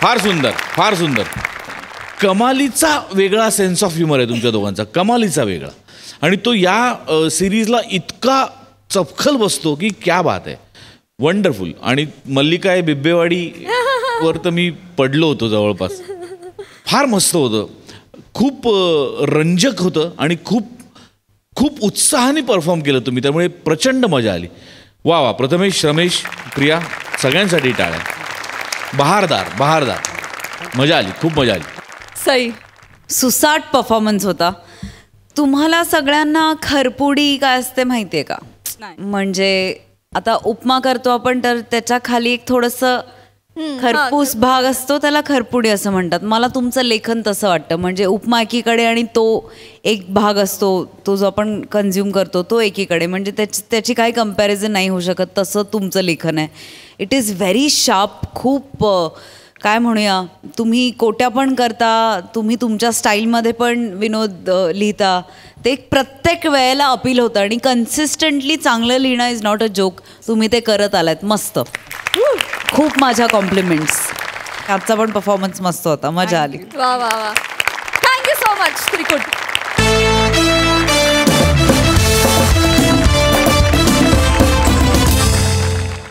Speaker 8: फार सुंदर, फार सुंदर. कमालीचा वेगळा सेन्स ऑफ ह्युमर आहे तुमच्या दोघांचा, कमालीचा वेगळा. आणि तो या सिरीजला इतका चपखल बसतो की क्या बात आहे. वंडरफुल. आणि मल्लिका आहे बिब्बेवाडी वर तर मी पडलो होतो जवळपास. फार मस्त होतं, खूप रंजक होतं आणि खूप खूप उत्साहाने परफॉर्म केलं तुम्ही, त्यामुळे प्रचंड मजा आली. वा वा. प्रथमेश, रमेश, प्रिया सगळ्यांसाठी टाळ्या. बहारदार बहारदार, मजा आली, खूप मजा आली.
Speaker 1: सई,
Speaker 9: सुसाट परफॉर्मन्स होता. तुम्हाला सगळ्यांना खरपुडी काय असते माहितीये का? म्हणजे आता उपमा करतो आपण तर त्याच्या खाली एक थोडंसं खरपूस भाग असतो, त्याला खरपुडी असं म्हणतात. मला तुमचं लेखन तसं वाटतं. म्हणजे उपमा एकीकडे आणि तो एक भाग असतो, तो जो आपण कन्झ्युम करतो तो एकीकडे. म्हणजे त्याची काही कम्पॅरिझन नाही होऊ शकत, तसं तुमचं लेखन आहे. It is very sharp. खूप काय म्हणूया, तुम्ही कोट्या पण करता, तुम्ही तुमच्या स्टाईलमध्ये पण विनोद लिहिता. ते प्रत्येक वेळेला अपील होतं आणि कन्सिस्टंटली चांगलं लिहिणं इज नॉट अ जोक. तुम्ही ते करत आलात. मस्त. खूप माझ्या कॉम्प्लिमेंट्स. आजचा पण परफॉर्मन्स मस्त होता, मजा आली.
Speaker 1: वा वा वा. Thank you so much Trikut.